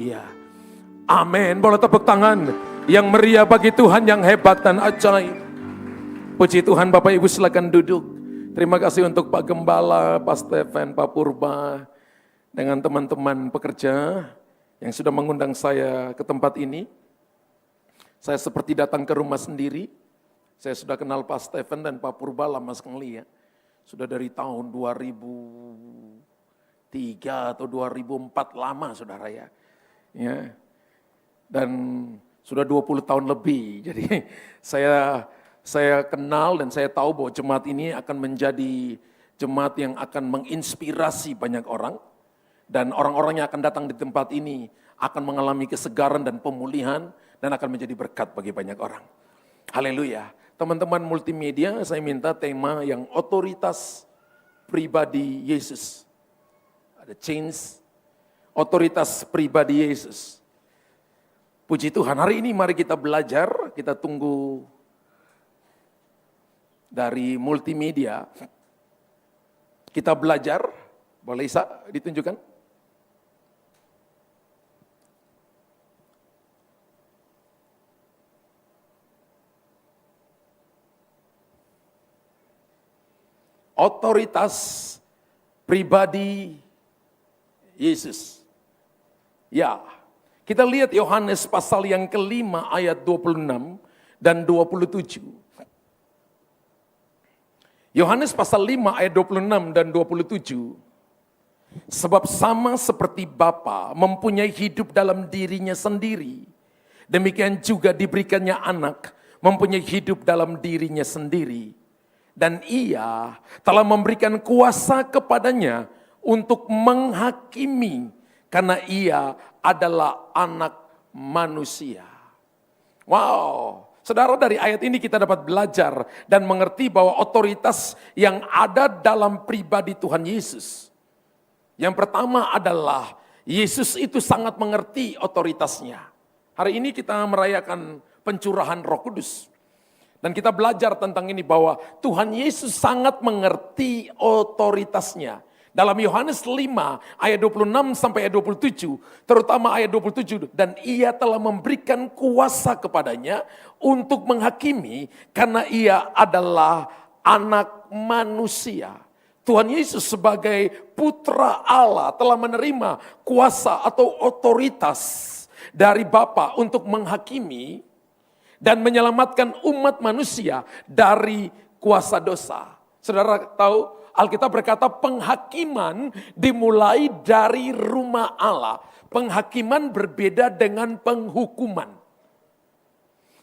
Iya. Amin. Boleh tepuk tangan yang meriah bagi Tuhan yang hebat dan ajaib. Puji Tuhan. Bapak Ibu silakan duduk. Terima kasih untuk Pak Gembala, Pak Stephen, Pak Purba, dengan teman-teman pekerja yang sudah mengundang saya ke tempat ini. Saya seperti datang ke rumah sendiri. Saya sudah kenal Pak Stephen dan Pak Purba lama sekali ya. Sudah dari tahun 2003 atau 2004 lama saudara ya. Ya. Dan sudah 20 tahun lebih. Jadi saya kenal dan saya tahu bahwa jemaat ini akan menjadi jemaat yang akan menginspirasi banyak orang. Dan orang-orang yang akan datang di tempat ini akan mengalami kesegaran dan pemulihan dan akan menjadi berkat bagi banyak orang. Haleluya. Teman-teman multimedia, saya minta tema yang otoritas pribadi Yesus. Ada change, otoritas pribadi Yesus. Puji Tuhan, hari ini mari kita belajar, kita tunggu dari multimedia. Kita belajar, boleh Isa ditunjukkan? Otoritas pribadi Yesus. Ya, kita lihat Yohanes pasal yang kelima ayat 26 dan 27. Yohanes pasal 5 ayat 26 dan 27. Sebab sama seperti Bapa mempunyai hidup dalam dirinya sendiri, demikian juga diberikannya anak mempunyai hidup dalam dirinya sendiri. Dan ia telah memberikan kuasa kepadanya untuk menghakimi karena ia adalah anak manusia. Wow, saudara, dari ayat ini kita dapat belajar dan mengerti bahwa otoritas yang ada dalam pribadi Tuhan Yesus. Yang pertama adalah Yesus itu sangat mengerti otoritasnya. Hari ini kita merayakan pencurahan Roh Kudus. Dan kita belajar tentang ini bahwa Tuhan Yesus sangat mengerti otoritasnya. Dalam Yohanes 5 ayat 26 sampai ayat 27, terutama ayat 27, dan ia telah memberikan kuasa kepadanya untuk menghakimi karena ia adalah anak manusia. Tuhan Yesus sebagai putra Allah telah menerima kuasa atau otoritas dari Bapa untuk menghakimi dan menyelamatkan umat manusia dari kuasa dosa. Saudara tahu, Alkitab berkata penghakiman dimulai dari rumah Allah. Penghakiman berbeda dengan penghukuman.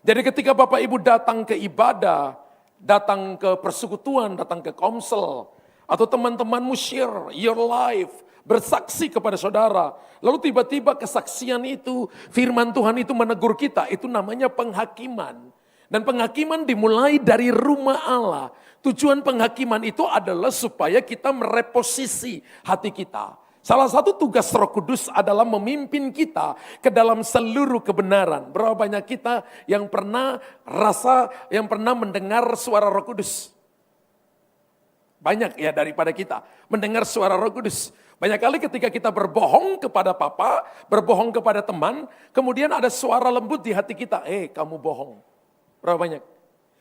Jadi ketika Bapak Ibu datang ke ibadah, datang ke persekutuan, datang ke komsel, atau teman-temanmu share your life, bersaksi kepada saudara. Lalu tiba-tiba kesaksian itu, firman Tuhan itu menegur kita, itu namanya penghakiman. Dan penghakiman dimulai dari rumah Allah. Tujuan penghakiman itu adalah supaya kita mereposisi hati kita. Salah satu tugas Roh Kudus adalah memimpin kita ke dalam seluruh kebenaran. Berapa banyak kita yang pernah mendengar suara Roh Kudus? Banyak ya daripada kita mendengar suara Roh Kudus. Banyak kali ketika kita berbohong kepada papa, berbohong kepada teman, kemudian ada suara lembut di hati kita, kamu bohong. Berapa banyak?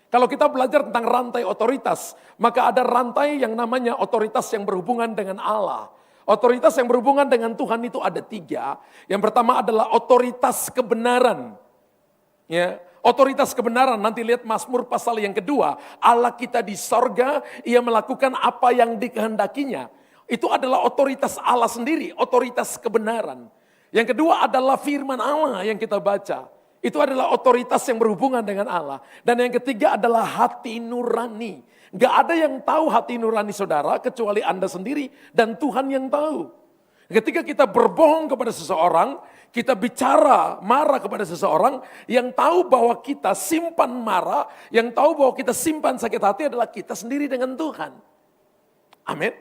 Kalau kita belajar tentang rantai otoritas, maka ada rantai yang namanya otoritas yang berhubungan dengan Allah. Otoritas yang berhubungan dengan Tuhan itu ada 3. Yang pertama adalah otoritas kebenaran. Ya, otoritas kebenaran, nanti lihat Mazmur pasal yang kedua, Allah kita di sorga, ia melakukan apa yang dikehendakinya. Itu adalah otoritas Allah sendiri, otoritas kebenaran. Yang kedua adalah firman Allah yang kita baca. Itu adalah otoritas yang berhubungan dengan Allah. Dan yang ketiga adalah hati nurani. Gak ada yang tahu hati nurani saudara kecuali Anda sendiri dan Tuhan yang tahu. Ketika kita berbohong kepada seseorang, kita bicara marah kepada seseorang, yang tahu bahwa kita simpan marah, yang tahu bahwa kita simpan sakit hati adalah kita sendiri dengan Tuhan. Amin.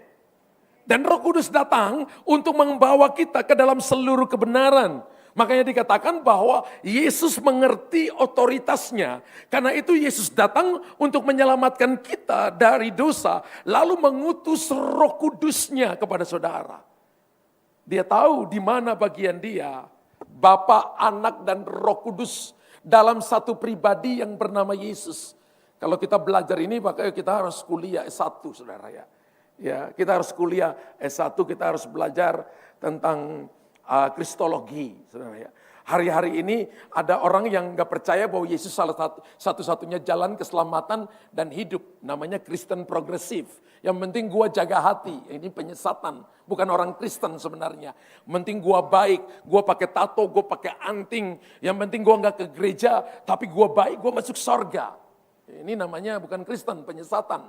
Dan Roh Kudus datang untuk membawa kita ke dalam seluruh kebenaran. Makanya dikatakan bahwa Yesus mengerti otoritasnya. Karena itu Yesus datang untuk menyelamatkan kita dari dosa. Lalu mengutus Roh Kudusnya kepada saudara. Dia tahu di mana bagian dia. Bapa, Anak, dan Roh Kudus dalam satu pribadi yang bernama Yesus. Kalau kita belajar ini, makanya kita harus kuliah S1, saudara ya. Ya, kita harus kuliah S1, kita harus belajar tentang kristologi, saudara ya. Hari-hari ini ada orang yang gak percaya bahwa Yesus salah satu-satunya jalan keselamatan dan hidup. Namanya Kristen progresif. Yang penting gua jaga hati, ini penyesatan. Bukan orang Kristen sebenarnya. Yang penting gua baik, gua pakai tato, gua pakai anting. Yang penting gua gak ke gereja, tapi gua baik, gua masuk sorga. Ini namanya bukan Kristen, penyesatan.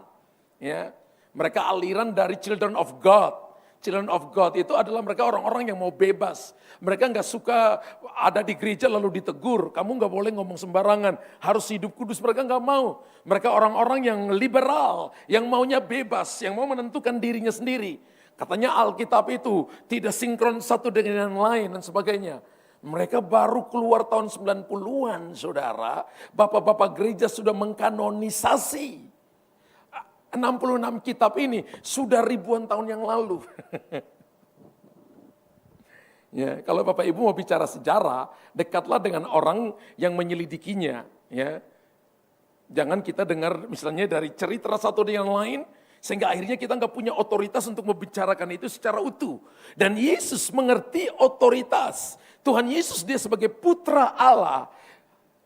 Ya, mereka aliran dari Children of God. Children of God itu adalah mereka orang-orang yang mau bebas. Mereka nggak suka ada di gereja lalu ditegur. Kamu nggak boleh ngomong sembarangan, harus hidup kudus. Mereka nggak mau. Mereka orang-orang yang liberal, yang maunya bebas, yang mau menentukan dirinya sendiri. Katanya Alkitab itu tidak sinkron satu dengan yang lain dan sebagainya. Mereka baru keluar tahun 90-an, saudara. Bapak-bapak gereja sudah mengkanonisasi 66 kitab ini sudah ribuan tahun yang lalu. Ya, kalau Bapak Ibu mau bicara sejarah, dekatlah dengan orang yang menyelidikinya. Ya, jangan kita dengar misalnya dari cerita satu dengan lain, sehingga akhirnya kita nggak punya otoritas untuk membicarakan itu secara utuh. Dan Yesus mengerti otoritas. Tuhan Yesus dia sebagai putra Allah,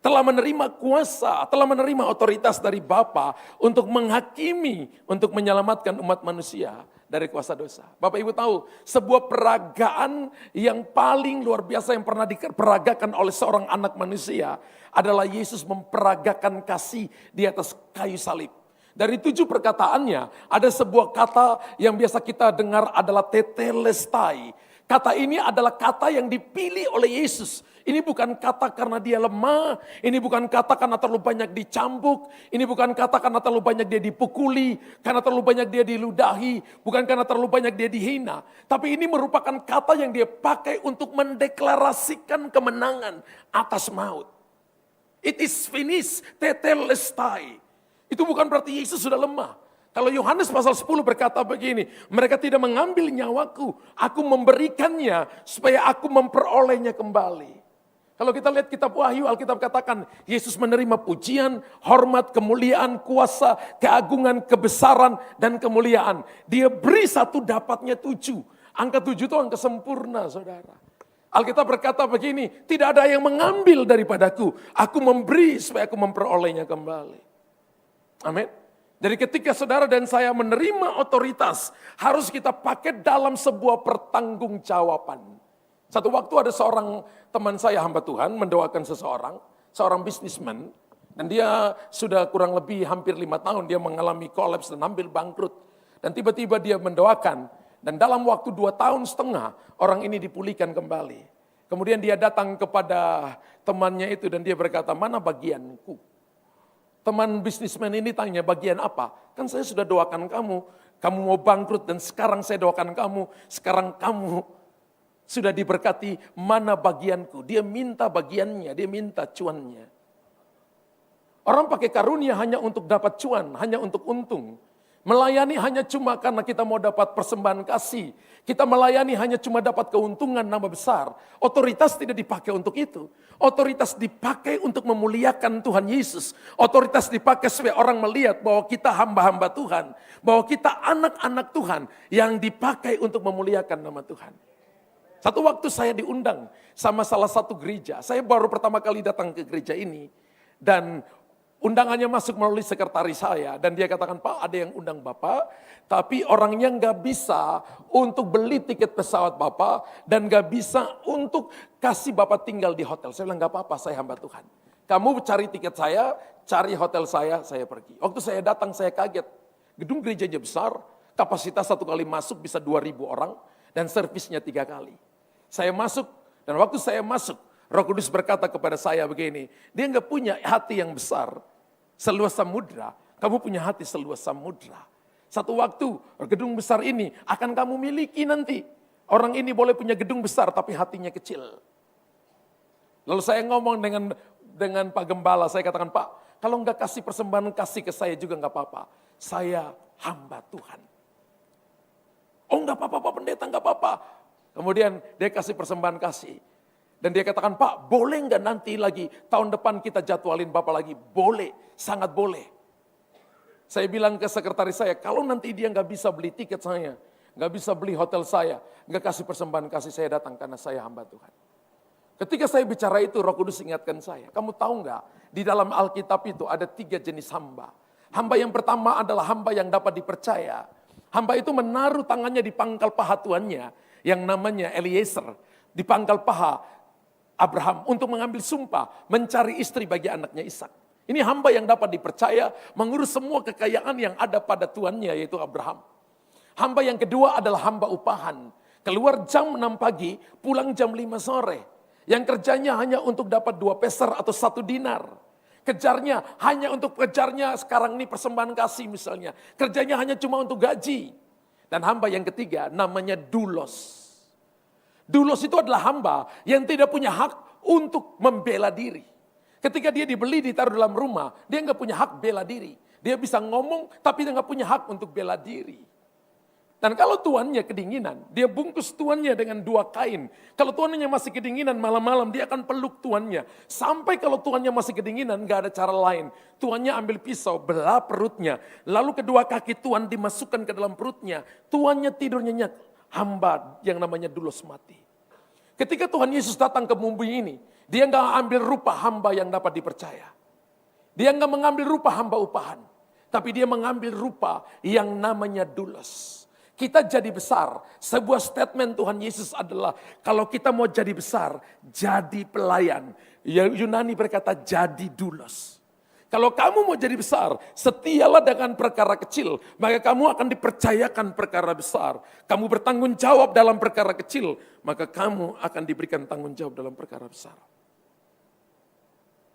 telah menerima kuasa, telah menerima otoritas dari Bapa untuk menghakimi, untuk menyelamatkan umat manusia dari kuasa dosa. Bapak Ibu tahu, sebuah peragaan yang paling luar biasa yang pernah diperagakan oleh seorang anak manusia adalah Yesus memperagakan kasih di atas kayu salib. Dari 7 perkataannya, ada sebuah kata yang biasa kita dengar adalah tetelestai. Kata ini adalah kata yang dipilih oleh Yesus. Ini bukan kata karena dia lemah, ini bukan kata karena terlalu banyak dicambuk, ini bukan kata karena terlalu banyak dia dipukuli, karena terlalu banyak dia diludahi, bukan karena terlalu banyak dia dihina. Tapi ini merupakan kata yang dia pakai untuk mendeklarasikan kemenangan atas maut. It is finished, tetelestai. Itu bukan berarti Yesus sudah lemah. Kalau Yohanes pasal 10 berkata begini, mereka tidak mengambil nyawaku, aku memberikannya supaya aku memperolehnya kembali. Kalau kita lihat kitab Wahyu, Alkitab katakan Yesus menerima pujian, hormat, kemuliaan, kuasa, keagungan, kebesaran, dan kemuliaan. Dia beri 1 dapatnya 7. Angka 7 itu angka sempurna, saudara. Alkitab berkata begini, tidak ada yang mengambil daripadaku, aku memberi supaya aku memperolehnya kembali. Amin. Jadi ketika saudara dan saya menerima otoritas, harus kita pakai dalam sebuah pertanggungjawaban. Satu waktu ada seorang teman saya hamba Tuhan mendoakan seorang bisnismen. Dan dia sudah kurang lebih hampir 5 tahun dia mengalami kolaps dan hampir bangkrut. Dan tiba-tiba dia mendoakan. Dan dalam waktu 2,5 tahun orang ini dipulihkan kembali. Kemudian dia datang kepada temannya itu dan dia berkata, mana bagianku? Teman bisnismen ini tanya, bagian apa? Kan saya sudah doakan kamu. Kamu mau bangkrut dan sekarang saya doakan kamu. Sekarang kamu sudah diberkati, mana bagianku? Dia minta bagiannya, dia minta cuannya. Orang pakai karunia hanya untuk dapat cuan, hanya untuk untung. Melayani hanya cuma karena kita mau dapat persembahan kasih. Kita melayani hanya cuma dapat keuntungan nama besar. Otoritas tidak dipakai untuk itu. Otoritas dipakai untuk memuliakan Tuhan Yesus. Otoritas dipakai supaya orang melihat bahwa kita hamba-hamba Tuhan. Bahwa kita anak-anak Tuhan yang dipakai untuk memuliakan nama Tuhan. Satu waktu saya diundang sama salah satu gereja. Saya baru pertama kali datang ke gereja ini. Dan undangannya masuk melalui sekretaris saya. Dan dia katakan, Pak ada yang undang Bapak. Tapi orangnya gak bisa untuk beli tiket pesawat Bapak. Dan gak bisa untuk kasih Bapak tinggal di hotel. Saya bilang gak apa-apa, saya hamba Tuhan. Kamu cari tiket saya, cari hotel saya pergi. Waktu saya datang saya kaget. Gedung gerejanya besar, kapasitas 1 kali masuk bisa 2.000 orang. Dan servisnya 3 kali. Saya masuk, dan waktu saya masuk, Roh Kudus berkata kepada saya begini, dia nggak punya hati yang besar, seluas samudra, kamu punya hati seluas samudra. Satu waktu, gedung besar ini akan kamu miliki nanti. Orang ini boleh punya gedung besar, tapi hatinya kecil. Lalu saya ngomong dengan Pak Gembala, saya katakan, Pak, kalau nggak kasih persembahan, kasih ke saya juga nggak apa-apa. Saya hamba Tuhan. Oh nggak apa-apa Pak Pendeta, nggak apa-apa. Kemudian dia kasih persembahan kasih. Dan dia katakan, Pak, boleh nggak nanti lagi tahun depan kita jadwalin Bapak lagi? Boleh, sangat boleh. Saya bilang ke sekretaris saya, kalau nanti dia nggak bisa beli tiket saya, nggak bisa beli hotel saya, nggak kasih persembahan, kasih saya datang karena saya hamba Tuhan. Ketika saya bicara itu, Roh Kudus ingatkan saya, kamu tahu nggak, di dalam Alkitab itu ada 3 jenis hamba. Hamba yang pertama adalah hamba yang dapat dipercaya. Hamba itu menaruh tangannya di pangkal paha tuannya, yang namanya Eliezer, di pangkal paha Abraham untuk mengambil sumpah, mencari istri bagi anaknya Ishak. Ini hamba yang dapat dipercaya, mengurus semua kekayaan yang ada pada tuannya, yaitu Abraham. Hamba yang kedua adalah hamba upahan. Keluar jam 6 pagi, pulang jam 5 sore. Yang kerjanya hanya untuk dapat 2 peser atau 1 dinar. Kejarnya hanya untuk kejarnya sekarang ini persembahan kasih misalnya. Kerjanya hanya cuma untuk gaji. Dan hamba yang ketiga namanya dulos. Dulos itu adalah hamba yang tidak punya hak untuk membela diri. Ketika dia dibeli, ditaruh dalam rumah, dia nggak punya hak bela diri. Dia bisa ngomong, tapi dia nggak punya hak untuk bela diri. Dan kalau tuannya kedinginan, dia bungkus tuannya dengan 2 kain. Kalau tuannya masih kedinginan malam-malam, dia akan peluk tuannya. Sampai kalau tuannya masih kedinginan, nggak ada cara lain. Tuannya ambil pisau, belah perutnya. Lalu kedua kaki tuan dimasukkan ke dalam perutnya. Tuannya tidur nyenyak. Hamba yang namanya dulos mati. Ketika Tuhan Yesus datang ke bumi ini, dia nggak ambil rupa hamba yang dapat dipercaya. Dia nggak mengambil rupa hamba upahan. Tapi dia mengambil rupa yang namanya dulos. Kita jadi besar. Sebuah statement Tuhan Yesus adalah, kalau kita mau jadi besar, jadi pelayan. Ya, Yunani berkata jadi dulos. Kalau kamu mau jadi besar, setialah dengan perkara kecil, maka kamu akan dipercayakan perkara besar. Kamu bertanggung jawab dalam perkara kecil, maka kamu akan diberikan tanggung jawab dalam perkara besar.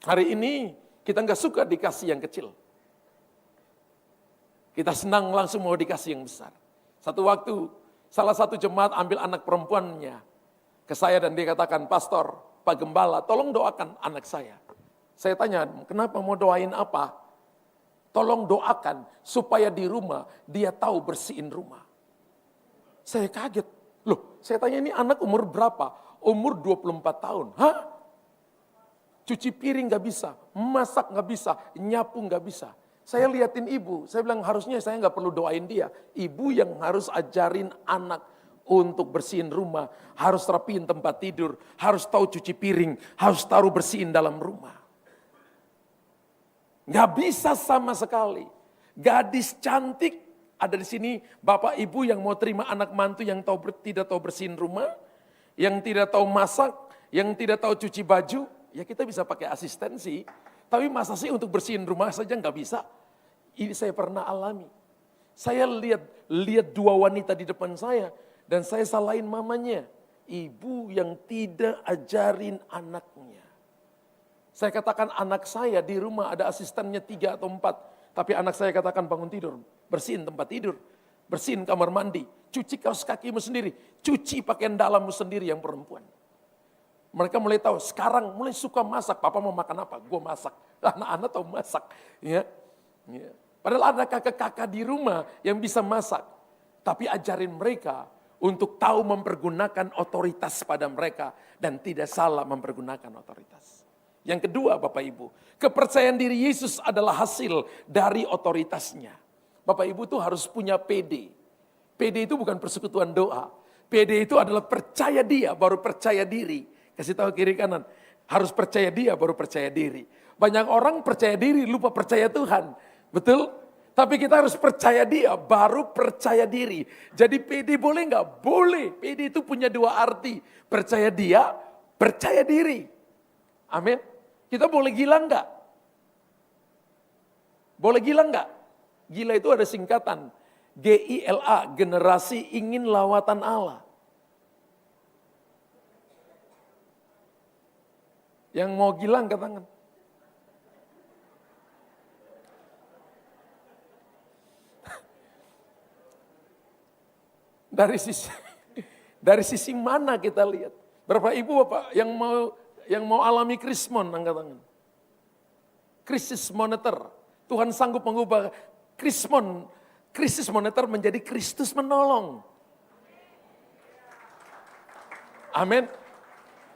Hari ini kita nggak suka dikasih yang kecil. Kita senang langsung mau dikasih yang besar. Satu waktu, salah satu jemaat ambil anak perempuannya ke saya dan dia katakan, Pastor, Pak Gembala, tolong doakan anak saya. Saya tanya, kenapa mau doain apa? Tolong doakan supaya di rumah dia tahu bersihin rumah. Saya kaget. Loh, saya tanya ini anak umur berapa? Umur 24 tahun. Hah? Cuci piring gak bisa, masak gak bisa, nyapu gak bisa. Saya liatin ibu, saya bilang harusnya saya gak perlu doain dia. Ibu yang harus ajarin anak untuk bersihin rumah, harus rapiin tempat tidur, harus tahu cuci piring, harus tahu bersihin dalam rumah. Gak bisa sama sekali. Gadis cantik ada di sini, bapak ibu yang mau terima anak mantu yang tidak tahu bersihin rumah, yang tidak tahu masak, yang tidak tahu cuci baju, ya kita bisa pakai asistensi. Tapi masa sih untuk bersihin rumah saja nggak bisa? Ini saya pernah alami. Saya lihat 2 wanita di depan saya dan saya salahin mamanya. Ibu yang tidak ajarin anaknya. Saya katakan anak saya di rumah ada asistennya 3 atau 4. Tapi anak saya katakan bangun tidur, bersihin tempat tidur, bersihin kamar mandi, cuci kaos kakimu sendiri, cuci pakaian dalammu sendiri yang perempuan. Mereka mulai tahu, sekarang mulai suka masak, papa mau makan apa? Gue masak, anak-anak tahu masak. Ya. Padahal ada kakak-kakak di rumah yang bisa masak. Tapi ajarin mereka untuk tahu mempergunakan otoritas pada mereka dan tidak salah mempergunakan otoritas. Yang kedua Bapak Ibu, kepercayaan diri Yesus adalah hasil dari otoritasnya. Bapak Ibu tuh harus punya PD. PD itu bukan persekutuan doa. PD itu adalah percaya dia baru percaya diri. Kasih tahu kiri kanan, harus percaya dia baru percaya diri. Banyak orang percaya diri lupa percaya Tuhan. Betul? Tapi kita harus percaya dia baru percaya diri. Jadi PD boleh nggak? Boleh. PD itu punya 2 arti. Percaya dia, percaya diri. Amin. Kita boleh gila enggak? Boleh gila enggak? Gila itu ada singkatan. GILA, generasi ingin lawatan Allah. Yang mau gila angkat tangan. Dari sisi mana kita lihat? Berapa ibu bapak yang mau alami krismon, angkat tangan. Krisis moneter. Tuhan sanggup mengubah krisis moneter menjadi Kristus menolong. Amin.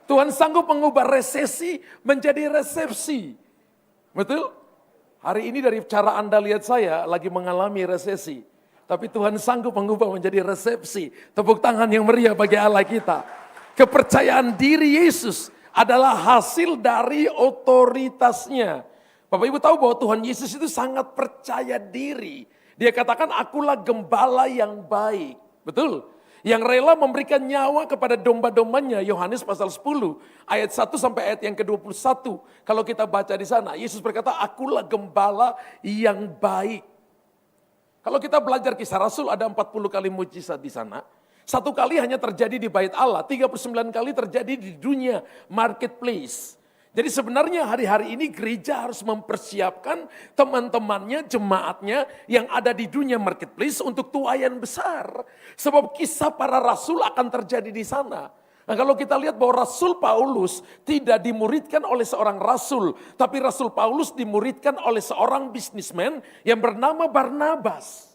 Tuhan sanggup mengubah resesi menjadi resepsi. Betul? Hari ini dari cara Anda lihat saya lagi mengalami resesi. Tapi Tuhan sanggup mengubah menjadi resepsi. Tepuk tangan yang meriah bagi Allah kita. Kepercayaan diri Yesus adalah hasil dari otoritasnya. Bapak Ibu tahu bahwa Tuhan Yesus itu sangat percaya diri. Dia katakan, akulah gembala yang baik. Betul? Yang rela memberikan nyawa kepada domba-dombanya. Yohanes pasal 10 ayat 1 sampai ayat yang ke-21. Kalau kita baca di sana, Yesus berkata, akulah gembala yang baik. Kalau kita belajar kisah Rasul ada 40 kali mujizat di sana. 1 kali hanya terjadi di bait Allah, 39 kali terjadi di dunia marketplace. Jadi sebenarnya hari-hari ini gereja harus mempersiapkan teman-temannya, jemaatnya yang ada di dunia marketplace untuk tuaian besar. Sebab kisah para rasul akan terjadi di sana. Nah kalau kita lihat bahwa Rasul Paulus tidak dimuridkan oleh seorang rasul. Tapi Rasul Paulus dimuridkan oleh seorang bisnismen yang bernama Barnabas.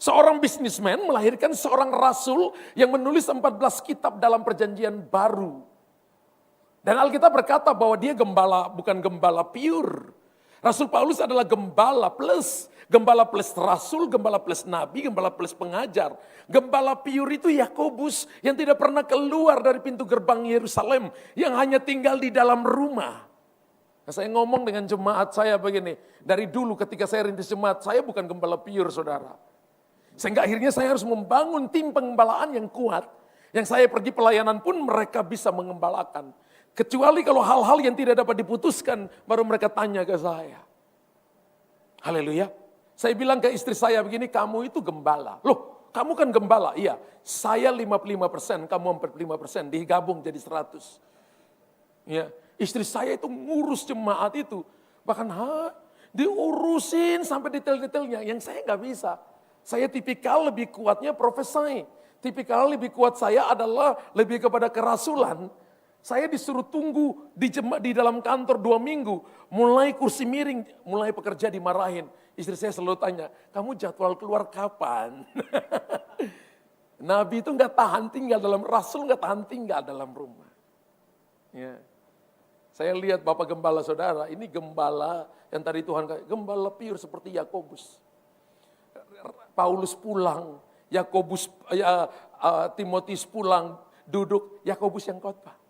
Seorang bisnismen melahirkan seorang rasul yang menulis 14 kitab dalam perjanjian baru. Dan Alkitab berkata bahwa dia gembala, bukan gembala pure. Rasul Paulus adalah gembala plus rasul, gembala plus nabi, gembala plus pengajar. Gembala pure itu Yakobus yang tidak pernah keluar dari pintu gerbang Yerusalem, yang hanya tinggal di dalam rumah. Nah, saya ngomong dengan jemaat saya begini, dari dulu ketika saya rintis jemaat, saya bukan gembala pure saudara. Sehingga akhirnya saya harus membangun tim pengembalaan yang kuat. Yang saya pergi pelayanan pun mereka bisa mengembalakan. Kecuali kalau hal-hal yang tidak dapat diputuskan, baru mereka tanya ke saya. Haleluya. Saya bilang ke istri saya begini, kamu itu gembala. Loh, kamu kan gembala. Iya, saya 55%, kamu 45%, digabung jadi 100. Ya, istri saya itu ngurus jemaat itu. Bahkan diurusin sampai detail-detailnya, yang saya nggak bisa. Saya tipikal lebih kuatnya profesai. Tipikal lebih kuat saya adalah lebih kepada kerasulan. Saya disuruh tunggu di dalam kantor 2 minggu. Mulai kursi miring, mulai pekerja dimarahin. Istri saya selalu tanya, kamu jadwal keluar kapan? Nabi itu gak tahan tinggal dalam, rasul gak tahan tinggal dalam rumah. Ya. Saya lihat Bapak Gembala saudara, ini gembala yang tadi Tuhan kata, gembala pure seperti Yakobus. Paulus pulang, Timotius pulang, duduk, Yakobus yang khotbah.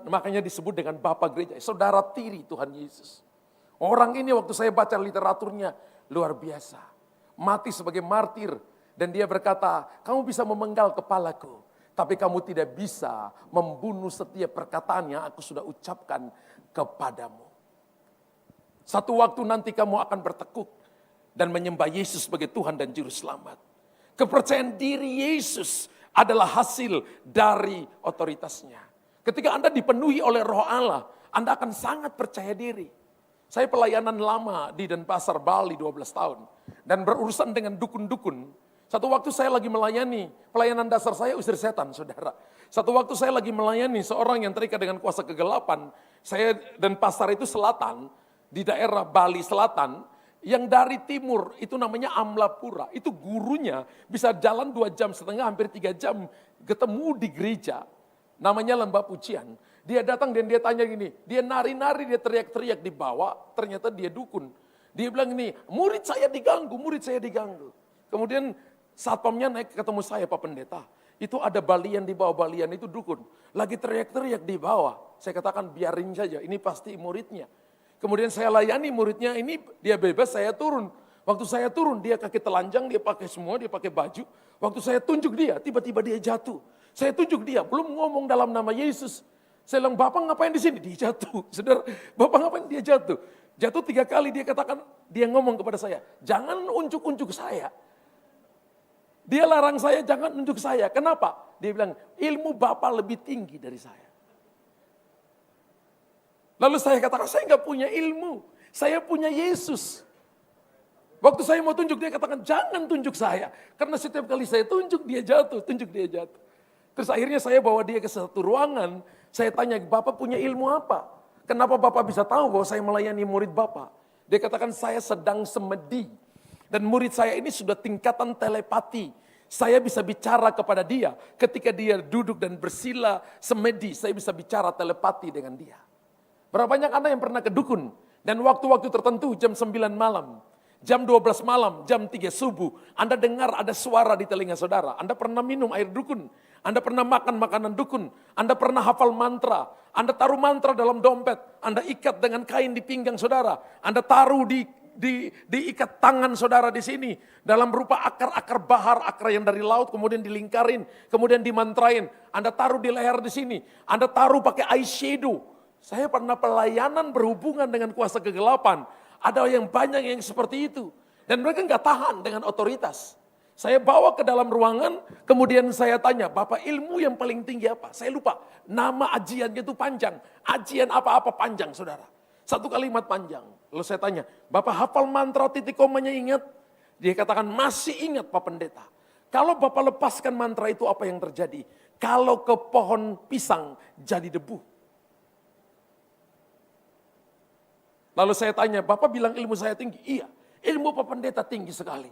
Makanya disebut dengan Bapak Gereja, saudara tiri Tuhan Yesus. Orang ini waktu saya baca literaturnya luar biasa. Mati sebagai martir dan dia berkata, kamu bisa memenggal kepalaku, tapi kamu tidak bisa membunuh setiap perkataan yang aku sudah ucapkan kepadamu. Satu waktu nanti kamu akan bertekuk dan menyembah Yesus sebagai Tuhan dan Juru Selamat. Kepercayaan diri Yesus adalah hasil dari otoritasnya. Ketika Anda dipenuhi oleh Roh Allah, Anda akan sangat percaya diri. Saya pelayanan lama di Denpasar, Bali 12 tahun. Dan berurusan dengan dukun-dukun. Satu waktu saya lagi melayani, pelayanan dasar saya usir setan, saudara. Satu waktu saya lagi melayani seorang yang terikat dengan kuasa kegelapan. Saya Denpasar itu selatan, di daerah Bali Selatan. Yang dari timur itu namanya Amlapura. Itu gurunya bisa jalan 2,5 jam, hampir 3 jam ketemu di gereja. Namanya lembah pujian. Dia datang dan dia tanya gini, dia nari-nari, dia teriak-teriak di bawah, ternyata dia dukun. Dia bilang gini, murid saya diganggu. Kemudian satpamnya naik ketemu saya, Pak Pendeta. Itu ada balian di bawah, balian itu dukun. Lagi teriak-teriak di bawah. Saya katakan biarin saja, ini pasti muridnya. Kemudian saya layani muridnya, ini dia bebas, saya turun. Waktu saya turun, dia kaki telanjang, dia pakai semua, dia pakai baju. Waktu saya tunjuk dia, tiba-tiba dia jatuh. Saya tunjuk dia, belum ngomong dalam nama Yesus. Saya bilang, Bapak ngapain di sini? Dia jatuh. Saudara, Bapak ngapain? Dia jatuh. Jatuh 3 kali, dia katakan, dia ngomong kepada saya, jangan unjuk-unjuk saya. Dia larang saya, jangan unjuk saya. Kenapa? Dia bilang, ilmu Bapak lebih tinggi dari saya. Lalu saya katakan, saya nggak punya ilmu. Saya punya Yesus. Waktu saya mau tunjuk, dia katakan, jangan tunjuk saya. Karena setiap kali saya tunjuk, dia jatuh. Terus akhirnya saya bawa dia ke satu ruangan. Saya tanya, Bapak punya ilmu apa? Kenapa Bapak bisa tahu bahwa saya melayani murid Bapak? Dia katakan, saya sedang semedi. Dan murid saya ini sudah tingkatan telepati. Saya bisa bicara kepada dia ketika dia duduk dan bersila semedi. Saya bisa bicara telepati dengan dia. Berapa banyak Anda yang pernah ke dukun dan waktu-waktu tertentu jam 9 malam, jam 12 malam, jam 3 subuh, Anda dengar ada suara di telinga saudara. Anda pernah minum air dukun, Anda pernah makan makanan dukun, Anda pernah hafal mantra, Anda taruh mantra dalam dompet, Anda ikat dengan kain di pinggang saudara, Anda taruh diikat tangan saudara di sini dalam berupa akar-akar bahar, akar yang dari laut kemudian dilingkarin, kemudian dimantrain. Anda taruh di leher di sini, Anda taruh pakai eyeshadow. Saya pernah pelayanan berhubungan dengan kuasa kegelapan. Ada yang banyak yang seperti itu dan mereka nggak tahan dengan otoritas. Saya bawa ke dalam ruangan, kemudian saya tanya, Bapak ilmu yang paling tinggi apa? Saya lupa, nama ajiannya itu panjang. Ajian apa-apa panjang saudara. Satu kalimat panjang. Lalu saya tanya, Bapak hafal mantra titik komanya ingat? Dia katakan masih ingat Pak Pendeta. Kalau Bapak lepaskan mantra itu apa yang terjadi? Kalau ke pohon pisang jadi debu. Lalu saya tanya, Bapak bilang ilmu saya tinggi? Iya, ilmu Pak Pendeta tinggi sekali.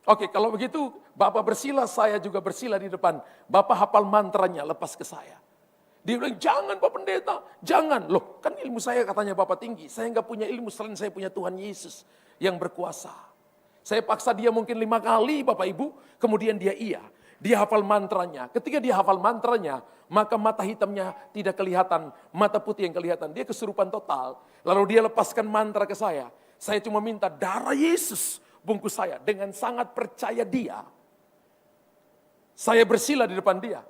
Oke, kalau begitu Bapak bersila, saya juga bersila di depan. Bapak hafal mantranya, lepas ke saya. Dia bilang, jangan Pak Pendeta, jangan. Loh, kan ilmu saya katanya Bapak tinggi. Saya nggak punya ilmu selain saya punya Tuhan Yesus yang berkuasa. Saya paksa dia mungkin 5 kali Bapak Ibu, kemudian dia iya. Dia hafal mantranya. Ketika dia hafal mantranya, maka mata hitamnya tidak kelihatan, mata putih yang kelihatan. Dia kesurupan total. Lalu dia lepaskan mantra ke saya. Saya cuma minta darah Yesus bungkus saya. Dengan sangat percaya dia, saya bersila di depan dia.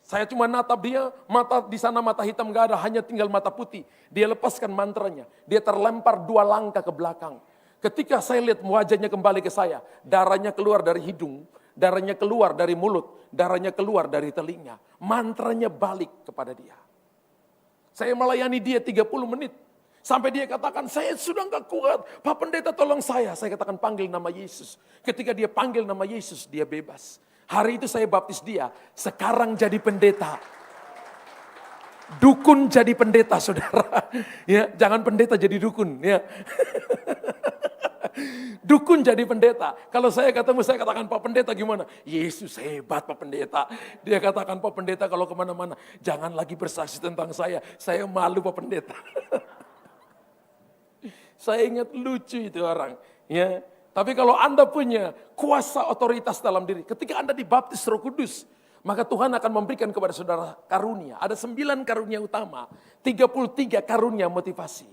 Saya cuma natap dia, mata di sana mata hitam gak ada, hanya tinggal mata putih. Dia lepaskan mantranya, dia terlempar 2 langkah ke belakang. Ketika saya lihat wajahnya kembali ke saya, darahnya keluar dari hidung, darahnya keluar dari mulut, darahnya keluar dari telinga. Mantranya balik kepada dia. Saya melayani dia 30 menit. Sampai dia katakan, saya sudah gak kuat, Pak Pendeta tolong saya. Saya katakan panggil nama Yesus. Ketika dia panggil nama Yesus, dia bebas. Hari itu saya baptis dia, sekarang jadi pendeta. Dukun jadi pendeta saudara. Ya, jangan pendeta jadi dukun. Ya. Dukun jadi pendeta. Kalau saya ketemu, saya katakan Pak Pendeta gimana? Yesus hebat Pak Pendeta. Dia katakan Pak Pendeta kalau kemana-mana, jangan lagi bersaksi tentang saya malu Pak Pendeta. Saya ingat lucu itu orang. Ya. Tapi kalau Anda punya kuasa otoritas dalam diri, ketika Anda dibaptis Roh Kudus, maka Tuhan akan memberikan kepada saudara karunia. Ada 9 karunia utama, 33 karunia motivasi.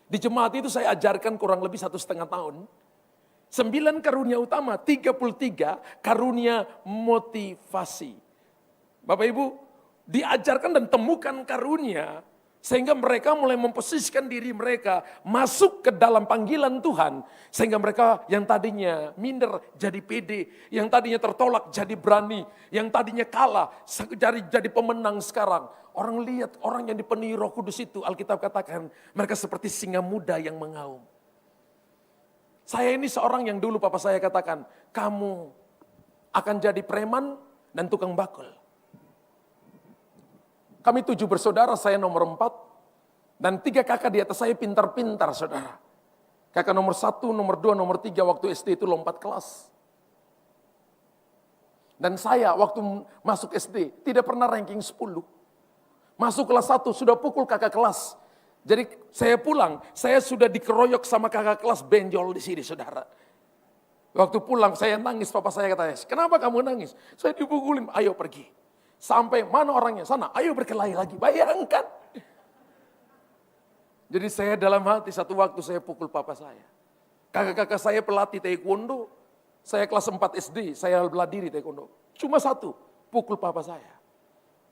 Di jemaat itu saya ajarkan kurang lebih 1,5 tahun. 9 karunia utama, 33 karunia motivasi. Bapak Ibu, diajarkan dan temukan karunia, sehingga mereka mulai memposisikan diri mereka masuk ke dalam panggilan Tuhan. Sehingga mereka yang tadinya minder jadi pede, yang tadinya tertolak jadi berani, yang tadinya kalah jadi pemenang sekarang. Orang lihat orang yang dipenuhi Roh Kudus itu, Alkitab katakan mereka seperti singa muda yang mengaum. Saya ini seorang yang dulu papa saya katakan, kamu akan jadi preman dan tukang bakul. Kami 7 bersaudara, saya nomor 4. Dan 3 kakak di atas saya pintar-pintar saudara. Kakak nomor 1, nomor 2, nomor 3 waktu SD itu lompat kelas. Dan saya waktu masuk SD tidak pernah ranking 10. Masuk kelas 1 sudah pukul kakak kelas. Jadi saya pulang, saya sudah dikeroyok sama kakak kelas benjol di sini saudara. Waktu pulang saya nangis, papa saya katanya, kenapa kamu nangis? Saya dipukulin, ayo pergi. Sampai mana orangnya? Sana, ayo berkelahi lagi. Bayangkan. Jadi saya dalam hati satu waktu saya pukul papa saya. Kakak-kakak saya pelatih taekwondo. Saya kelas 4 SD, saya bela diri taekwondo. Cuma 1, pukul papa saya.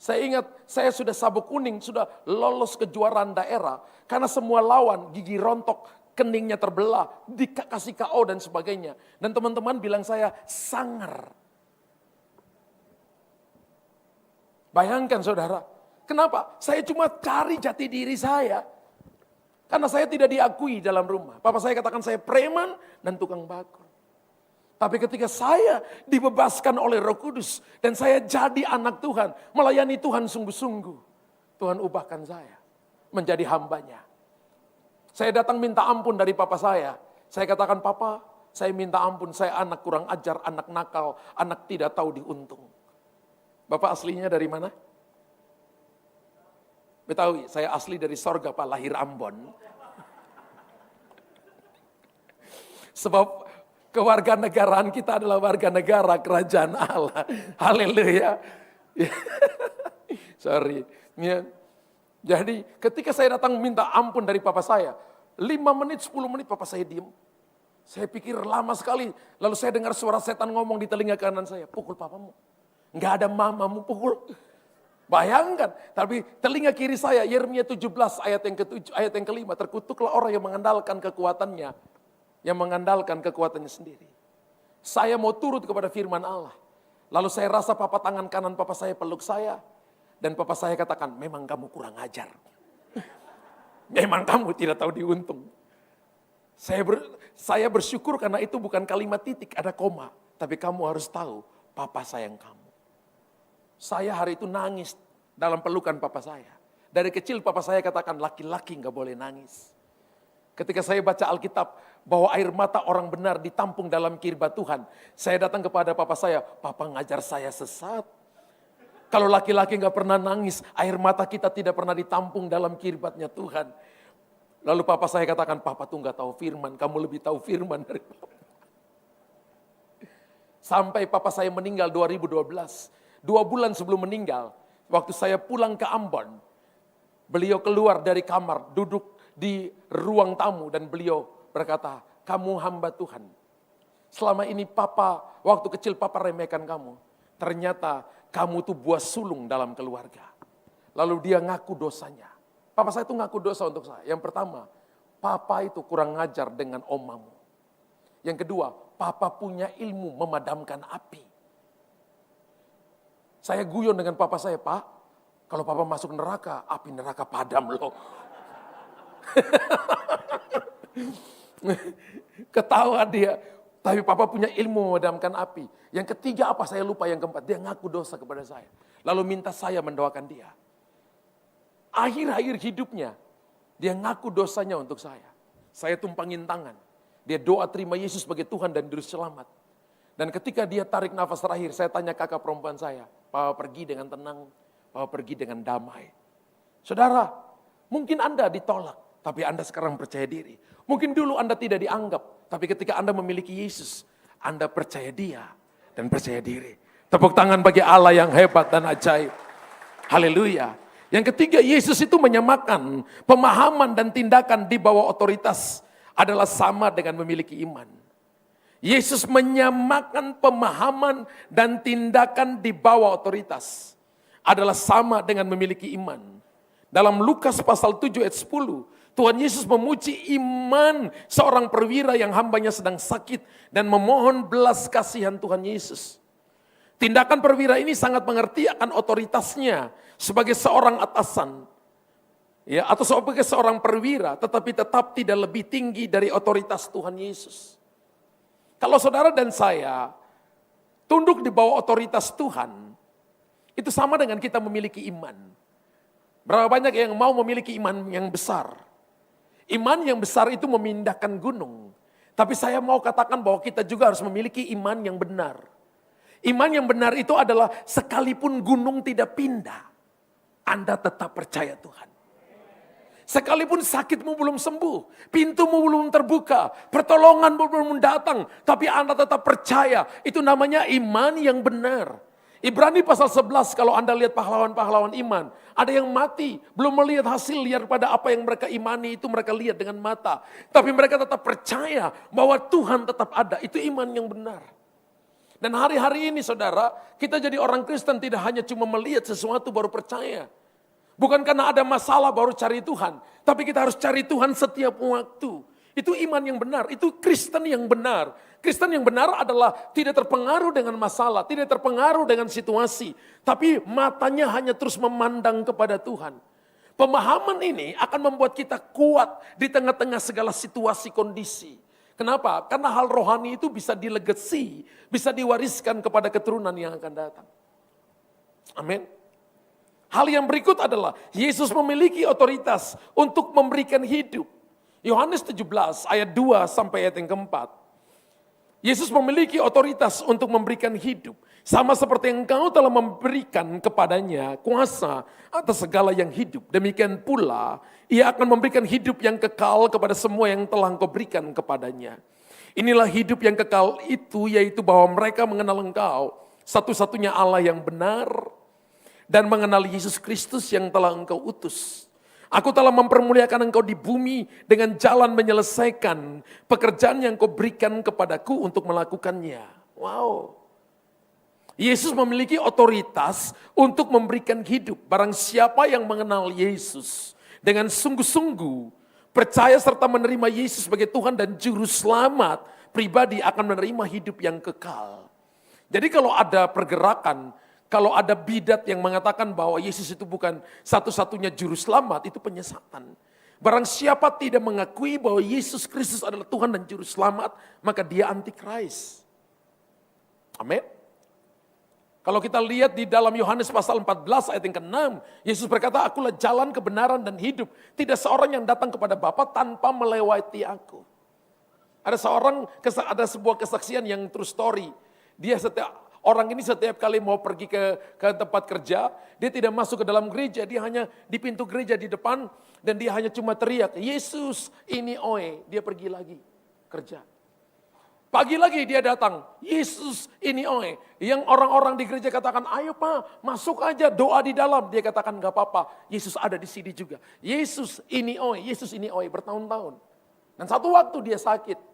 Saya ingat saya sudah sabuk kuning, sudah lolos kejuaraan daerah. Karena semua lawan gigi rontok, keningnya terbelah, dikasih KO dan sebagainya. Dan teman-teman bilang saya sangar. Bayangkan saudara, kenapa? Saya cuma cari jati diri saya. Karena saya tidak diakui dalam rumah. Papa saya katakan saya preman dan tukang bakul. Tapi ketika saya dibebaskan oleh Roh Kudus dan saya jadi anak Tuhan, melayani Tuhan sungguh-sungguh, Tuhan ubahkan saya menjadi hambanya. Saya datang minta ampun dari papa saya. Saya katakan, papa, Saya minta ampun, saya anak kurang ajar, anak nakal, anak tidak tahu diuntung. Bapak aslinya dari mana? Betawi, saya asli dari sorga Pak, lahir Ambon. Sebab kewarganegaraan kita adalah warga negara kerajaan Allah. Haleluya. Sorry. Ya. Jadi ketika saya datang minta ampun dari papa saya, 5 menit, 10 menit papa saya diem. Saya pikir lama sekali, lalu saya dengar suara setan ngomong di telinga kanan saya, pukul papamu. Enggak ada mamamu pukul. Bayangkan, tapi telinga kiri saya, Yeremia 17 ayat yang ke-7, ayat yang ke-5, terkutuklah orang yang mengandalkan kekuatannya, sendiri. Saya mau turut kepada firman Allah. Lalu saya rasa papa tangan kanan papa saya peluk saya, dan papa saya katakan, memang kamu kurang ajar. Memang kamu tidak tahu diuntung. Saya bersyukur karena itu bukan kalimat titik, ada koma. Tapi kamu harus tahu, papa sayang kamu. Saya hari itu nangis dalam pelukan papa saya. Dari kecil papa saya katakan, laki-laki gak boleh nangis. Ketika saya baca Alkitab, bahwa air mata orang benar ditampung dalam kirbat Tuhan. Saya datang kepada papa saya, papa ngajar saya sesat. Kalau laki-laki gak pernah nangis, air mata kita tidak pernah ditampung dalam kirbatnya Tuhan. Lalu papa saya katakan, papa tuh gak tahu firman, kamu lebih tahu firman dari papa. Sampai papa saya meninggal 2012. 2 bulan sebelum meninggal, waktu saya pulang ke Ambon, beliau keluar dari kamar, duduk di ruang tamu dan beliau berkata, kamu hamba Tuhan. Selama ini papa, waktu kecil papa remehkan kamu. Ternyata kamu tuh buah sulung dalam keluarga. Lalu dia ngaku dosanya. Papa saya tuh ngaku dosa untuk saya. Yang pertama, papa itu kurang ngajar dengan omamu. Yang kedua, papa punya ilmu memadamkan api. Saya guyon dengan papa saya, Pak, kalau papa masuk neraka, api neraka padam loh. Ketawa dia, tapi papa punya ilmu memadamkan api. Yang ketiga apa, saya lupa, yang keempat, dia ngaku dosa kepada saya. Lalu minta saya mendoakan dia. Akhir-akhir hidupnya, dia ngaku dosanya untuk saya. Saya tumpangin tangan. Dia doa terima Yesus sebagai Tuhan dan Juru Selamat. Dan ketika dia tarik nafas terakhir, saya tanya kakak perempuan saya, papa pergi dengan tenang, papa pergi dengan damai. Saudara, mungkin Anda ditolak, tapi Anda sekarang percaya diri. Mungkin dulu Anda tidak dianggap, tapi ketika Anda memiliki Yesus, Anda percaya Dia dan percaya diri. Tepuk tangan bagi Allah yang hebat dan ajaib. Haleluya. Yang ketiga, Yesus itu menyamakan pemahaman dan tindakan di bawah otoritas adalah sama dengan memiliki iman. Yesus menyamakan pemahaman dan tindakan di bawah otoritas adalah sama dengan memiliki iman. Dalam Lukas pasal 7 ayat 10, Tuhan Yesus memuji iman seorang perwira yang hambanya sedang sakit dan memohon belas kasihan Tuhan Yesus. Tindakan perwira ini sangat mengerti akan otoritasnya sebagai seorang atasan, ya, atau sebagai seorang perwira, tetapi tetap tidak lebih tinggi dari otoritas Tuhan Yesus. Kalau saudara dan saya tunduk di bawah otoritas Tuhan, itu sama dengan kita memiliki iman. Berapa banyak yang mau memiliki iman yang besar? Iman yang besar itu memindahkan gunung. Tapi saya mau katakan bahwa kita juga harus memiliki iman yang benar. Iman yang benar itu adalah sekalipun gunung tidak pindah, Anda tetap percaya Tuhan. Sekalipun sakitmu belum sembuh, pintumu belum terbuka, pertolonganmu belum datang, tapi Anda tetap percaya. Itu namanya iman yang benar. Ibrani pasal 11, kalau Anda lihat pahlawan-pahlawan iman, ada yang mati, belum melihat hasil lihat pada apa yang mereka imani, itu mereka lihat dengan mata. Tapi mereka tetap percaya bahwa Tuhan tetap ada, itu iman yang benar. Dan hari-hari ini saudara, kita jadi orang Kristen tidak hanya cuma melihat sesuatu baru percaya. Bukan karena ada masalah baru cari Tuhan, tapi kita harus cari Tuhan setiap waktu. Itu iman yang benar, itu Kristen yang benar. Kristen yang benar adalah tidak terpengaruh dengan masalah, tidak terpengaruh dengan situasi. Tapi matanya hanya terus memandang kepada Tuhan. Pemahaman ini akan membuat kita kuat di tengah-tengah segala situasi kondisi. Kenapa? Karena hal rohani itu bisa dilegasi, bisa diwariskan kepada keturunan yang akan datang. Amin. Hal yang berikut adalah Yesus memiliki otoritas untuk memberikan hidup. Yohanes 17 ayat 2 sampai ayat yang keempat. Yesus memiliki otoritas untuk memberikan hidup. Sama seperti yang engkau telah memberikan kepadanya kuasa atas segala yang hidup. Demikian pula, ia akan memberikan hidup yang kekal kepada semua yang telah engkau berikan kepadanya. Inilah hidup yang kekal itu, yaitu bahwa mereka mengenal engkau, satu-satunya Allah yang benar, dan mengenal Yesus Kristus yang telah engkau utus. Aku telah mempermuliakan engkau di bumi dengan jalan menyelesaikan pekerjaan yang kau berikan kepadaku untuk melakukannya. Wow. Yesus memiliki otoritas untuk memberikan hidup. Barang siapa yang mengenal Yesus dengan sungguh-sungguh, percaya serta menerima Yesus sebagai Tuhan dan Juru Selamat, pribadi akan menerima hidup yang kekal. Jadi kalau ada pergerakan, kalau ada bidat yang mengatakan bahwa Yesus itu bukan satu-satunya juru selamat, itu penyesatan. Barang siapa tidak mengakui bahwa Yesus Kristus adalah Tuhan dan juru selamat, maka dia antikris. Amin. Kalau kita lihat di dalam Yohanes pasal 14 ayat yang ke-6, Yesus berkata, akulah jalan kebenaran dan hidup. Tidak seorang yang datang kepada Bapa tanpa melewati aku. Ada sebuah kesaksian yang true story. Orang ini setiap kali mau pergi ke tempat kerja, dia tidak masuk ke dalam gereja, dia hanya di pintu gereja di depan, dan dia hanya cuma teriak, Yesus ini oe, dia pergi lagi kerja. Pagi lagi dia datang, Yesus ini oe. Yang orang-orang di gereja katakan, ayo Pak, masuk aja doa di dalam. Dia katakan gak apa-apa, Yesus ada di sini juga. Yesus ini oe bertahun-tahun. Dan satu waktu dia sakit.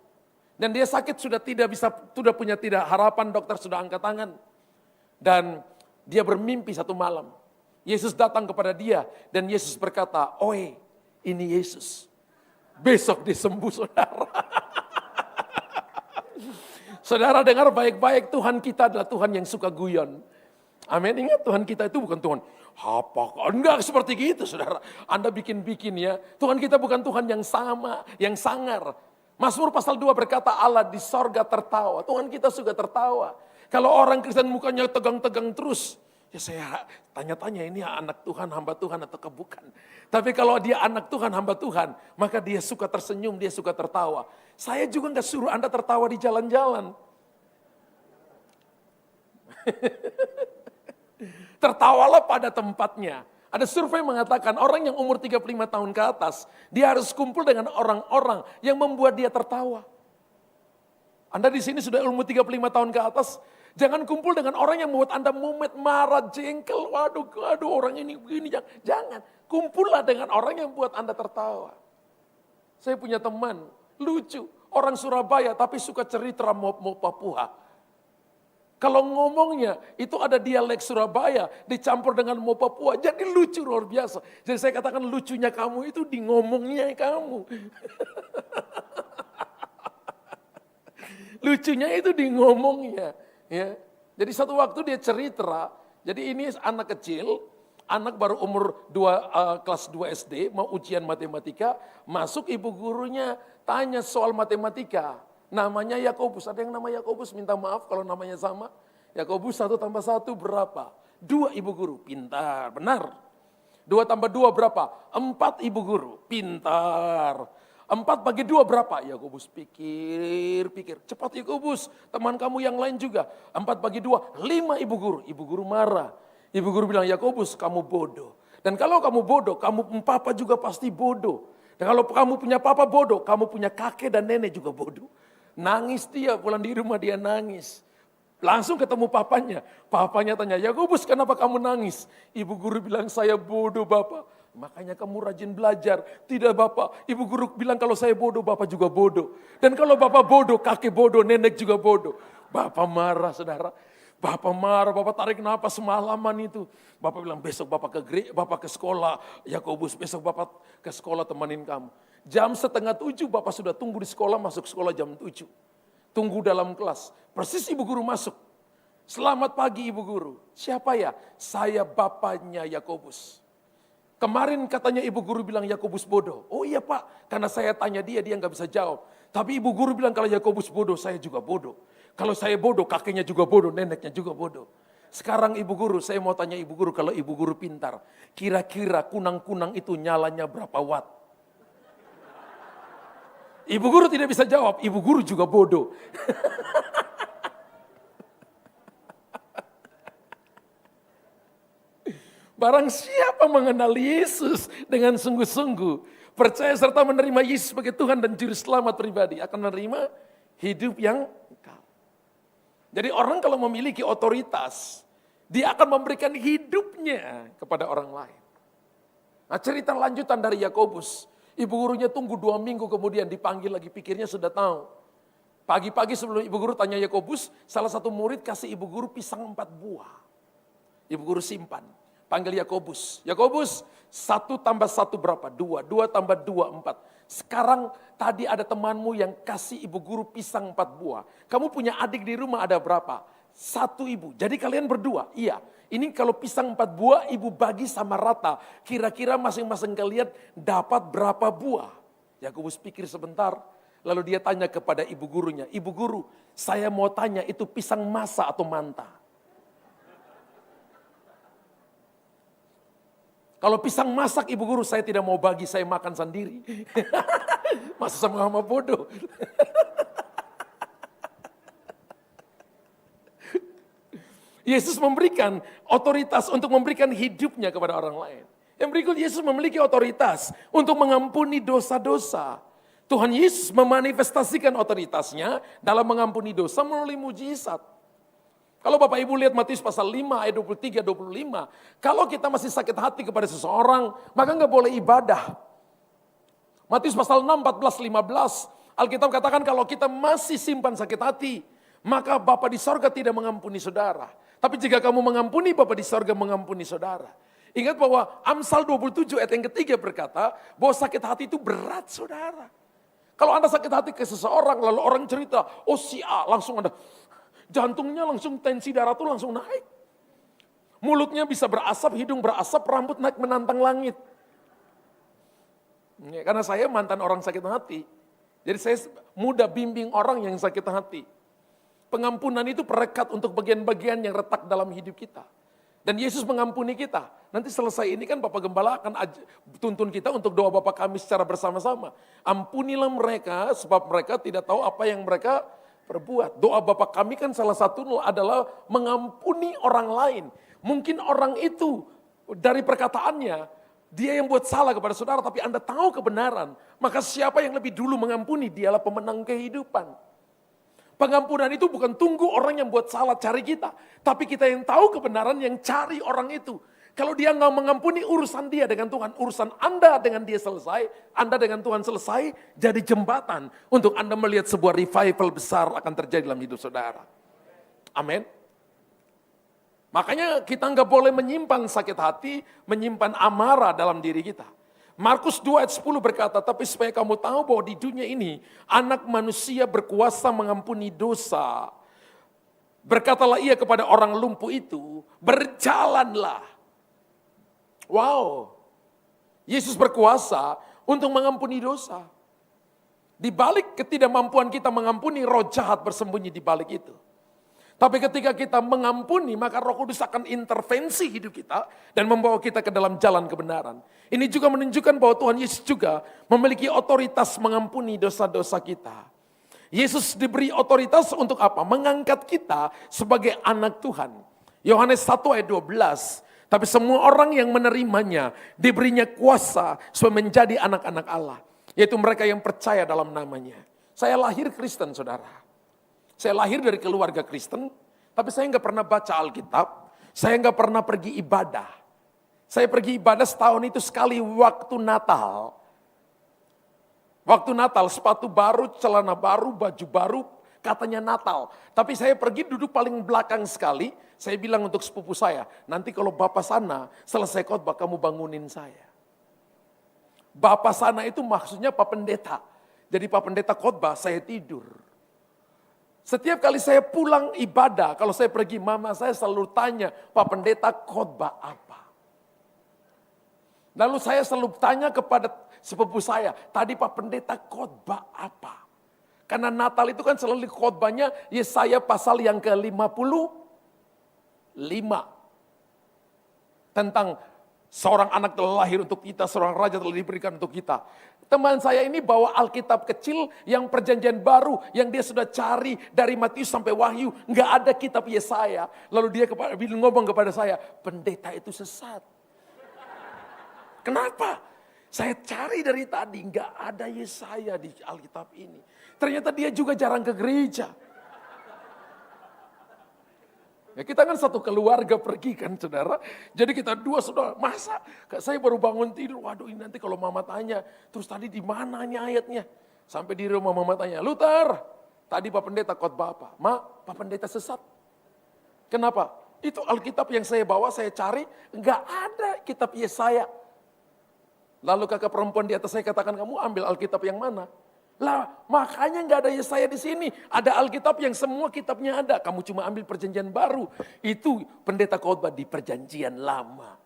Dan dia sakit sudah punya harapan, dokter sudah angkat tangan. Dan dia bermimpi satu malam. Yesus datang kepada dia dan Yesus berkata, "Oi, ini Yesus." Besok disembuh saudara. Saudara dengar baik-baik, Tuhan kita adalah Tuhan yang suka guyon. Amin, ingat Tuhan kita itu bukan Tuhan, enggak seperti gitu saudara. Anda bikin-bikin ya, Tuhan kita bukan Tuhan yang sama, yang sangar. Mazmur pasal 2 berkata Allah di sorga tertawa. Tuhan kita suka tertawa. Kalau orang Kristen mukanya tegang-tegang terus. Ya saya tanya-tanya ini anak Tuhan, hamba Tuhan atau bukan. Tapi kalau dia anak Tuhan, hamba Tuhan. Maka dia suka tersenyum, dia suka tertawa. Saya juga gak suruh Anda tertawa di jalan-jalan. Tertawalah pada tempatnya. Ada survei mengatakan orang yang umur 35 tahun ke atas, dia harus kumpul dengan orang-orang yang membuat dia tertawa. Anda di sini sudah umur 35 tahun ke atas, jangan kumpul dengan orang yang membuat Anda mumet, marah, jengkel, waduh orang ini begini, jangan. Kumpullah dengan orang yang membuat Anda tertawa. Saya punya teman, lucu, orang Surabaya tapi suka cerita mau Papua. Kalau ngomongnya itu ada dialek Surabaya dicampur dengan mau Papua. Jadi lucu luar biasa. Jadi saya katakan lucunya kamu itu di ngomongnya kamu. Lucunya itu di ngomongnya. Ya. Jadi satu waktu dia cerita. Jadi ini anak kecil. Anak baru umur kelas 2 SD. Mau ujian matematika. Masuk ibu gurunya tanya soal matematika. Namanya Yakobus, ada yang nama Yakobus, minta maaf kalau namanya sama. Yakobus 1 tambah 1 berapa? 2 ibu guru, pintar, benar. 2 tambah 2 berapa? 4 ibu guru, pintar. 4 bagi 2 berapa? Yakobus pikir. Cepat Yakobus, teman kamu yang lain juga. 4 bagi 2, 5 ibu guru marah. Ibu guru bilang, Yakobus kamu bodoh. Dan kalau kamu bodoh, kamu papa juga pasti bodoh. Dan kalau kamu punya papa bodoh, kamu punya kakek dan nenek juga bodoh. Nangis dia, pulang di rumah dia nangis. Langsung ketemu papanya. Papanya tanya, Yakobus kenapa kamu nangis? Ibu guru bilang, saya bodoh Bapak. Makanya kamu rajin belajar. Tidak Bapak, ibu guru bilang kalau saya bodoh, Bapak juga bodoh. Dan kalau Bapak bodoh, kakek bodoh, nenek juga bodoh. Bapak marah saudara. Bapak marah, Bapak tarik napas semalaman itu. Bapak bilang besok Bapak ke sekolah. Yakobus besok Bapak ke sekolah temanin kamu. Jam 6:30 Bapak sudah tunggu di sekolah, masuk sekolah jam 7. Tunggu dalam kelas. Persis ibu guru masuk. Selamat pagi ibu guru. Siapa ya? Saya bapaknya Yakobus. Kemarin katanya ibu guru bilang Yakobus bodoh. Oh iya Pak, karena saya tanya dia gak bisa jawab. Tapi ibu guru bilang kalau Yakobus bodoh, saya juga bodoh. Kalau saya bodoh, kakeknya juga bodoh, neneknya juga bodoh. Sekarang ibu guru, saya mau tanya ibu guru, kalau ibu guru pintar, kira-kira kunang-kunang itu nyalanya berapa watt? Ibu guru tidak bisa jawab, ibu guru juga bodoh. Barang siapa mengenal Yesus dengan sungguh-sungguh, percaya serta menerima Yesus sebagai Tuhan dan Juru Selamat pribadi, akan menerima hidup yang kekal. Jadi orang kalau memiliki otoritas, dia akan memberikan hidupnya kepada orang lain. Nah, cerita lanjutan dari Yakobus, ibu gurunya tunggu 2 minggu kemudian dipanggil lagi, pikirnya sudah tahu. Pagi-pagi sebelum ibu guru tanya Yakobus, salah satu murid kasih ibu guru pisang 4 buah. Ibu guru simpan. Panggil Yakobus. Yakobus, 1 tambah 1 berapa? 2. 2 tambah 2, 4. Sekarang tadi ada temanmu yang kasih ibu guru pisang 4 buah. Kamu punya adik di rumah ada berapa? 1 ibu. Jadi kalian berdua? Iya. Ini kalau pisang 4 buah ibu bagi sama rata. Kira-kira masing-masing kalian dapat berapa buah? Yakobus pikir sebentar. Lalu dia tanya kepada ibu gurunya. Ibu guru, saya mau tanya itu pisang masa atau manta? Kalau pisang masak ibu guru saya tidak mau bagi, saya makan sendiri. Masa sama bodoh. Yesus memberikan otoritas untuk memberikan hidupnya kepada orang lain. Yang berikut, Yesus memiliki otoritas untuk mengampuni dosa-dosa. Tuhan Yesus memanifestasikan otoritasnya dalam mengampuni dosa melalui mujizat. Kalau Bapak Ibu lihat Matius pasal 5 ayat 23-25, kalau kita masih sakit hati kepada seseorang, maka nggak boleh ibadah. Matius pasal 6, 14, 15, Alkitab katakan kalau kita masih simpan sakit hati, maka Bapa di sorga tidak mengampuni saudara. Tapi jika kamu mengampuni, Bapa di sorga mengampuni saudara. Ingat bahwa Amsal 27 ayat yang ketiga berkata, bahwa sakit hati itu berat saudara. Kalau Anda sakit hati ke seseorang, lalu orang cerita, oh si A, langsung Anda... Jantungnya langsung, tensi darah tuh langsung naik. Mulutnya bisa berasap, hidung berasap, rambut naik menantang langit. Ya, karena saya mantan orang sakit hati. Jadi saya mudah bimbing orang yang sakit hati. Pengampunan itu perekat untuk bagian-bagian yang retak dalam hidup kita. Dan Yesus mengampuni kita. Nanti selesai ini kan Bapak Gembala akan tuntun kita untuk doa Bapa kami secara bersama-sama. Ampunilah mereka sebab mereka tidak tahu apa yang mereka perbuat. Doa Bapa kami kan salah satu adalah mengampuni orang lain. Mungkin orang itu dari perkataannya, dia yang buat salah kepada saudara, tapi Anda tahu kebenaran. Maka siapa yang lebih dulu mengampuni, dialah pemenang kehidupan. Pengampunan itu bukan tunggu orang yang buat salah cari kita. Tapi kita yang tahu kebenaran yang cari orang itu. Kalau dia nggak mengampuni, urusan dia dengan Tuhan. Urusan Anda dengan dia selesai, Anda dengan Tuhan selesai, jadi jembatan untuk Anda melihat sebuah revival besar akan terjadi dalam hidup saudara. Amin. Makanya kita nggak boleh menyimpan sakit hati, menyimpan amarah dalam diri kita. Markus 2 ayat 10 berkata, tapi supaya kamu tahu bahwa di dunia ini, anak manusia berkuasa mengampuni dosa. Berkatalah ia kepada orang lumpuh itu, berjalanlah. Wow, Yesus berkuasa untuk mengampuni dosa. Di balik ketidakmampuan kita mengampuni, roh jahat bersembunyi di balik itu. Tapi ketika kita mengampuni, maka Roh Kudus akan intervensi hidup kita dan membawa kita ke dalam jalan kebenaran. Ini juga menunjukkan bahwa Tuhan Yesus juga memiliki otoritas mengampuni dosa-dosa kita. Yesus diberi otoritas untuk apa? Mengangkat kita sebagai anak Tuhan. Yohanes 1 ayat 12. Tapi semua orang yang menerimanya diberinya kuasa supaya menjadi anak-anak Allah. Yaitu mereka yang percaya dalam namanya. Saya lahir Kristen saudara. Saya lahir dari keluarga Kristen. Tapi saya nggak pernah baca Alkitab. Saya nggak pernah pergi ibadah. Saya pergi ibadah setahun itu sekali waktu Natal. Waktu Natal sepatu baru, celana baru, baju baru. Katanya Natal. Tapi saya pergi duduk paling belakang sekali. Saya bilang untuk sepupu saya, nanti kalau Bapak sana selesai khotbah kamu bangunin saya. Bapak sana itu maksudnya Pak Pendeta. Jadi Pak Pendeta khotbah, saya tidur. Setiap kali saya pulang ibadah, kalau saya pergi mama saya selalu tanya, Pak Pendeta khotbah apa? Lalu saya selalu tanya kepada sepupu saya, tadi Pak Pendeta khotbah apa? Karena Natal itu kan selalu khotbahnya Yesaya pasal yang ke-55. Tentang Seorang anak telah lahir untuk kita, seorang raja telah diberikan untuk kita. Teman saya ini bawa Alkitab kecil yang perjanjian baru, yang dia sudah cari dari Matius sampai Wahyu. Nggak ada kitab Yesaya. Lalu dia ngomong kepada saya, pendeta itu sesat. Kenapa? Saya cari dari tadi, nggak ada Yesaya di Alkitab ini. Ternyata dia juga jarang ke gereja. Ya, kita kan satu keluarga pergi kan saudara. Jadi kita dua saudara, masa saya baru bangun tidur, waduh ini nanti kalau mama tanya, terus tadi di mana ini ayatnya? Sampai di rumah mama tanya, Luther, tadi Pak Pendeta khotbah apa? Ma, Pak Pendeta sesat. Kenapa? Itu Alkitab yang saya bawa, saya cari, enggak ada kitab Yesaya. Lalu kakak perempuan di atas saya katakan, kamu ambil Alkitab yang mana? Lah makanya nggak ada Yesaya di sini. Ada Alkitab yang semua kitabnya ada. Kamu cuma ambil perjanjian baru. Itu pendeta khotbah di perjanjian lama.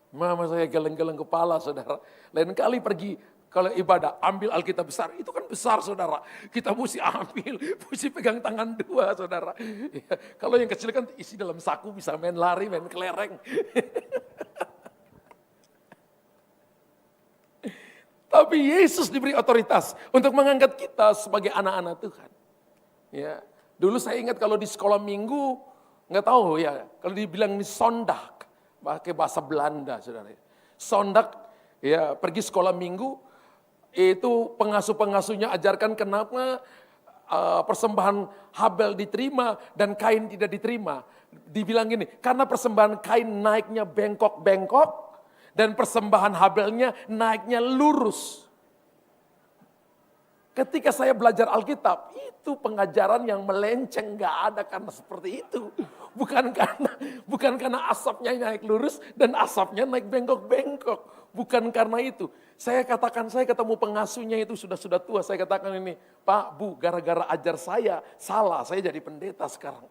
Mama saya geleng-geleng kepala saudara. Lain kali pergi kalau ibadah ambil Alkitab besar. Itu kan besar saudara. Kita mesti ambil. Mesti pegang tangan dua saudara. Ya, kalau yang kecil kan isi dalam saku bisa main lari, main kelereng. Tapi Yesus diberi otoritas untuk mengangkat kita sebagai anak-anak Tuhan. Ya, dulu saya ingat kalau di sekolah minggu, nggak tahu ya, kalau dibilang ini sondag, pakai bahasa Belanda, saudara. Sondag, ya pergi sekolah minggu, itu pengasuh-pengasuhnya ajarkan kenapa persembahan Habel diterima dan Kain tidak diterima. Dibilang gini, karena persembahan Kain naiknya bengkok-bengkok, dan persembahan Habelnya naiknya lurus. Ketika saya belajar Alkitab, itu pengajaran yang melenceng, gak ada karena seperti itu. Bukan karena asapnya naik lurus dan asapnya naik bengkok-bengkok. Bukan karena itu. Saya ketemu pengasuhnya itu sudah tua. Saya katakan ini, Pak, Bu, gara-gara ajar saya, salah, saya jadi pendeta sekarang.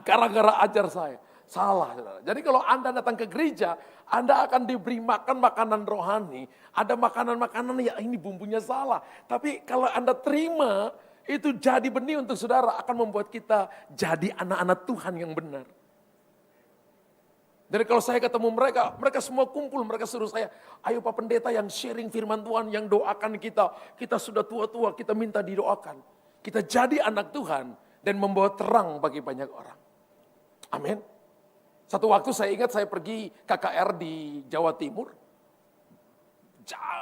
Gara-gara ajar saya. Salah, saudara. Jadi kalau Anda datang ke gereja, Anda akan diberi makan makanan rohani. Ada makanan-makanan ya ini bumbunya salah. Tapi kalau Anda terima, itu jadi benih untuk saudara. Akan membuat kita jadi anak-anak Tuhan yang benar. Jadi kalau saya ketemu mereka semua kumpul, mereka suruh saya, ayo Pak Pendeta yang sharing firman Tuhan, yang doakan kita. Kita sudah tua-tua, kita minta didoakan. Kita jadi anak Tuhan dan membawa terang bagi banyak orang. Amin. Satu waktu saya ingat saya pergi KKR di Jawa Timur.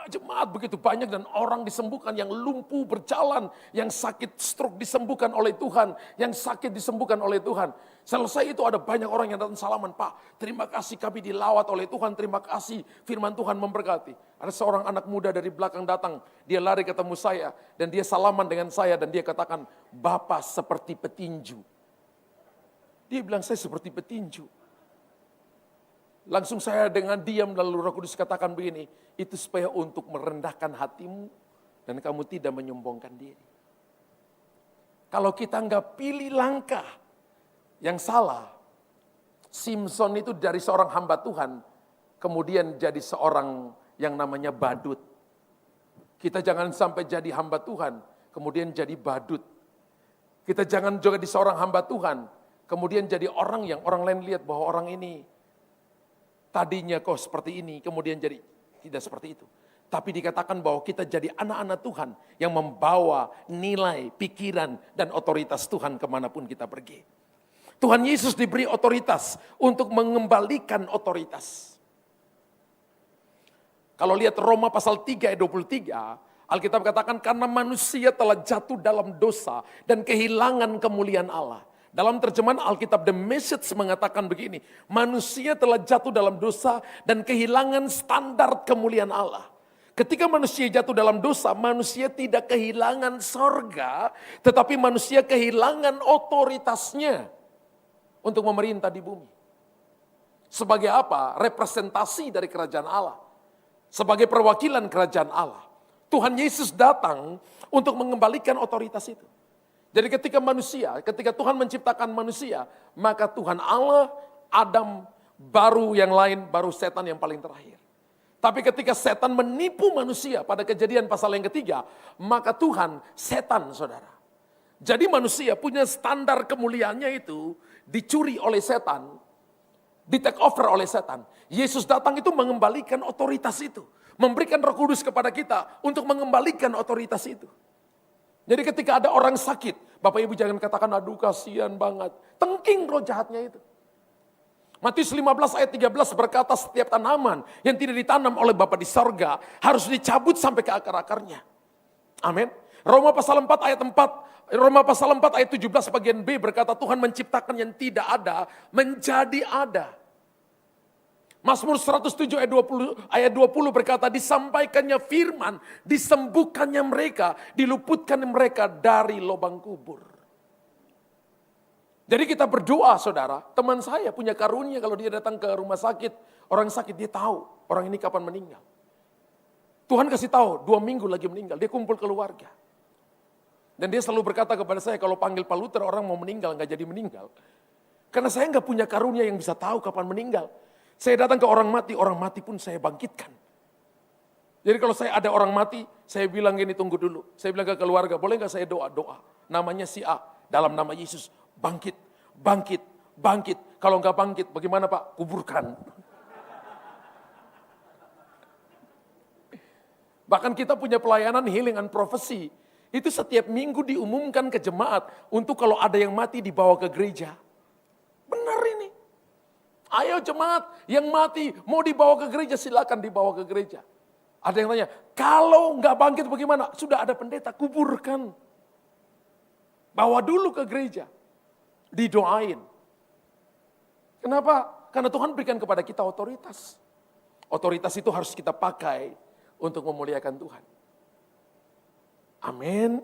Jemaat begitu banyak dan orang disembuhkan, yang lumpuh berjalan, yang sakit stroke disembuhkan oleh Tuhan, yang sakit disembuhkan oleh Tuhan. Selesai itu ada banyak orang yang datang salaman, Pak terima kasih kami dilawat oleh Tuhan, terima kasih firman Tuhan memberkati. Ada seorang anak muda dari belakang datang, dia lari ketemu saya dan dia salaman dengan saya dan dia katakan, Bapak seperti petinju. Dia bilang saya seperti petinju. Langsung saya dengan diam lalu Roh Kudus katakan begini, itu supaya untuk merendahkan hatimu dan kamu tidak menyombongkan diri. Kalau kita nggak pilih langkah yang salah, Simpson itu dari seorang hamba Tuhan, kemudian jadi seorang yang namanya badut. Kita jangan sampai jadi hamba Tuhan, kemudian jadi badut. Kita jangan juga di seorang hamba Tuhan, kemudian jadi orang yang orang lain lihat bahwa orang ini tadinya kok seperti ini, kemudian jadi tidak seperti itu. Tapi dikatakan bahwa kita jadi anak-anak Tuhan yang membawa nilai, pikiran, dan otoritas Tuhan kemanapun kita pergi. Tuhan Yesus diberi otoritas untuk mengembalikan otoritas. Kalau lihat Roma pasal 3 ayat 23, Alkitab katakan karena manusia telah jatuh dalam dosa dan kehilangan kemuliaan Allah. Dalam terjemahan Alkitab The Message mengatakan begini, manusia telah jatuh dalam dosa dan kehilangan standar kemuliaan Allah. Ketika manusia jatuh dalam dosa, manusia tidak kehilangan sorga, tetapi manusia kehilangan otoritasnya untuk memerintah di bumi. Sebagai apa? Representasi dari kerajaan Allah. Sebagai perwakilan kerajaan Allah. Tuhan Yesus datang untuk mengembalikan otoritas itu. Jadi ketika Tuhan menciptakan manusia, maka Tuhan Allah, Adam, baru yang lain, baru setan yang paling terakhir. Tapi ketika setan menipu manusia pada Kejadian pasal yang ketiga, maka Tuhan setan saudara. Jadi manusia punya standar kemuliaannya itu dicuri oleh setan. di take over oleh setan. Yesus datang itu mengembalikan otoritas itu. Memberikan Roh Kudus kepada kita untuk mengembalikan otoritas itu. Jadi ketika ada orang sakit, Bapak Ibu jangan katakan, aduh kasihan banget. Tengking roh jahatnya itu. Matius 15 ayat 13 berkata setiap tanaman yang tidak ditanam oleh Bapa di sorga harus dicabut sampai ke akar-akarnya. Amin. Roma pasal 4 ayat 17 bagian B berkata Tuhan menciptakan yang tidak ada menjadi ada. Mazmur 107 ayat 20 berkata disampaikannya firman, disembuhkannya mereka, diluputkan mereka dari lubang kubur. Jadi kita berdoa saudara, teman saya punya karunia kalau dia datang ke rumah sakit, orang sakit dia tahu orang ini kapan meninggal. Tuhan kasih tahu 2 minggu lagi meninggal, dia kumpul keluarga. Dan dia selalu berkata kepada saya kalau panggil Pak Luther orang mau meninggal, gak jadi meninggal. Karena saya gak punya karunia yang bisa tahu kapan meninggal. Saya datang ke orang mati pun saya bangkitkan. Jadi kalau saya ada orang mati, saya bilang gini tunggu dulu. Saya bilang ke keluarga, boleh gak saya doa? Namanya si A, dalam nama Yesus, bangkit, bangkit, bangkit. Kalau gak bangkit bagaimana Pak? Kuburkan. Bahkan kita punya pelayanan healing and prophecy. Itu setiap minggu diumumkan ke jemaat untuk kalau ada yang mati dibawa ke gereja. Benar ini. Ayo jemaat yang mati mau dibawa ke gereja silakan dibawa ke gereja. Ada yang tanya, kalau nggak bangkit bagaimana? Sudah ada pendeta, kuburkan. Bawa dulu ke gereja. Didoain. Kenapa? Karena Tuhan berikan kepada kita otoritas. Otoritas itu harus kita pakai untuk memuliakan Tuhan. Amin.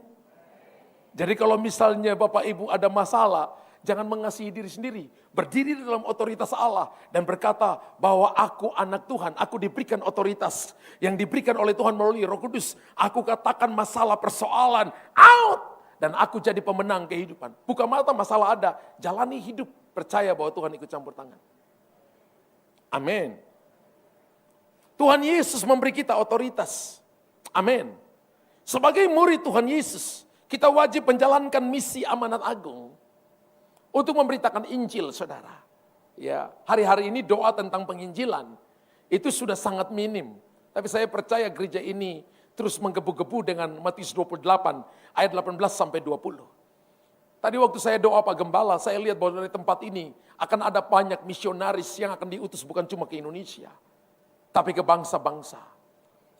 Jadi kalau misalnya Bapak Ibu ada masalah, jangan mengasihi diri sendiri. Berdiri dalam otoritas Allah dan berkata bahwa aku anak Tuhan, aku diberikan otoritas yang diberikan oleh Tuhan melalui Roh Kudus. Aku katakan masalah persoalan out dan aku jadi pemenang kehidupan. Buka mata masalah ada, jalani hidup, percaya bahwa Tuhan ikut campur tangan. Amin. Tuhan Yesus memberi kita otoritas. Amin. Sebagai murid Tuhan Yesus, kita wajib menjalankan misi amanat agung untuk memberitakan Injil, saudara. Ya, hari-hari ini doa tentang penginjilan itu sudah sangat minim. Tapi saya percaya gereja ini terus menggebu-gebu dengan Matius 28 ayat 18 sampai 20. Tadi waktu saya doa Pak Gembala, saya lihat bahwa dari tempat ini akan ada banyak misionaris yang akan diutus bukan cuma ke Indonesia, tapi ke bangsa-bangsa.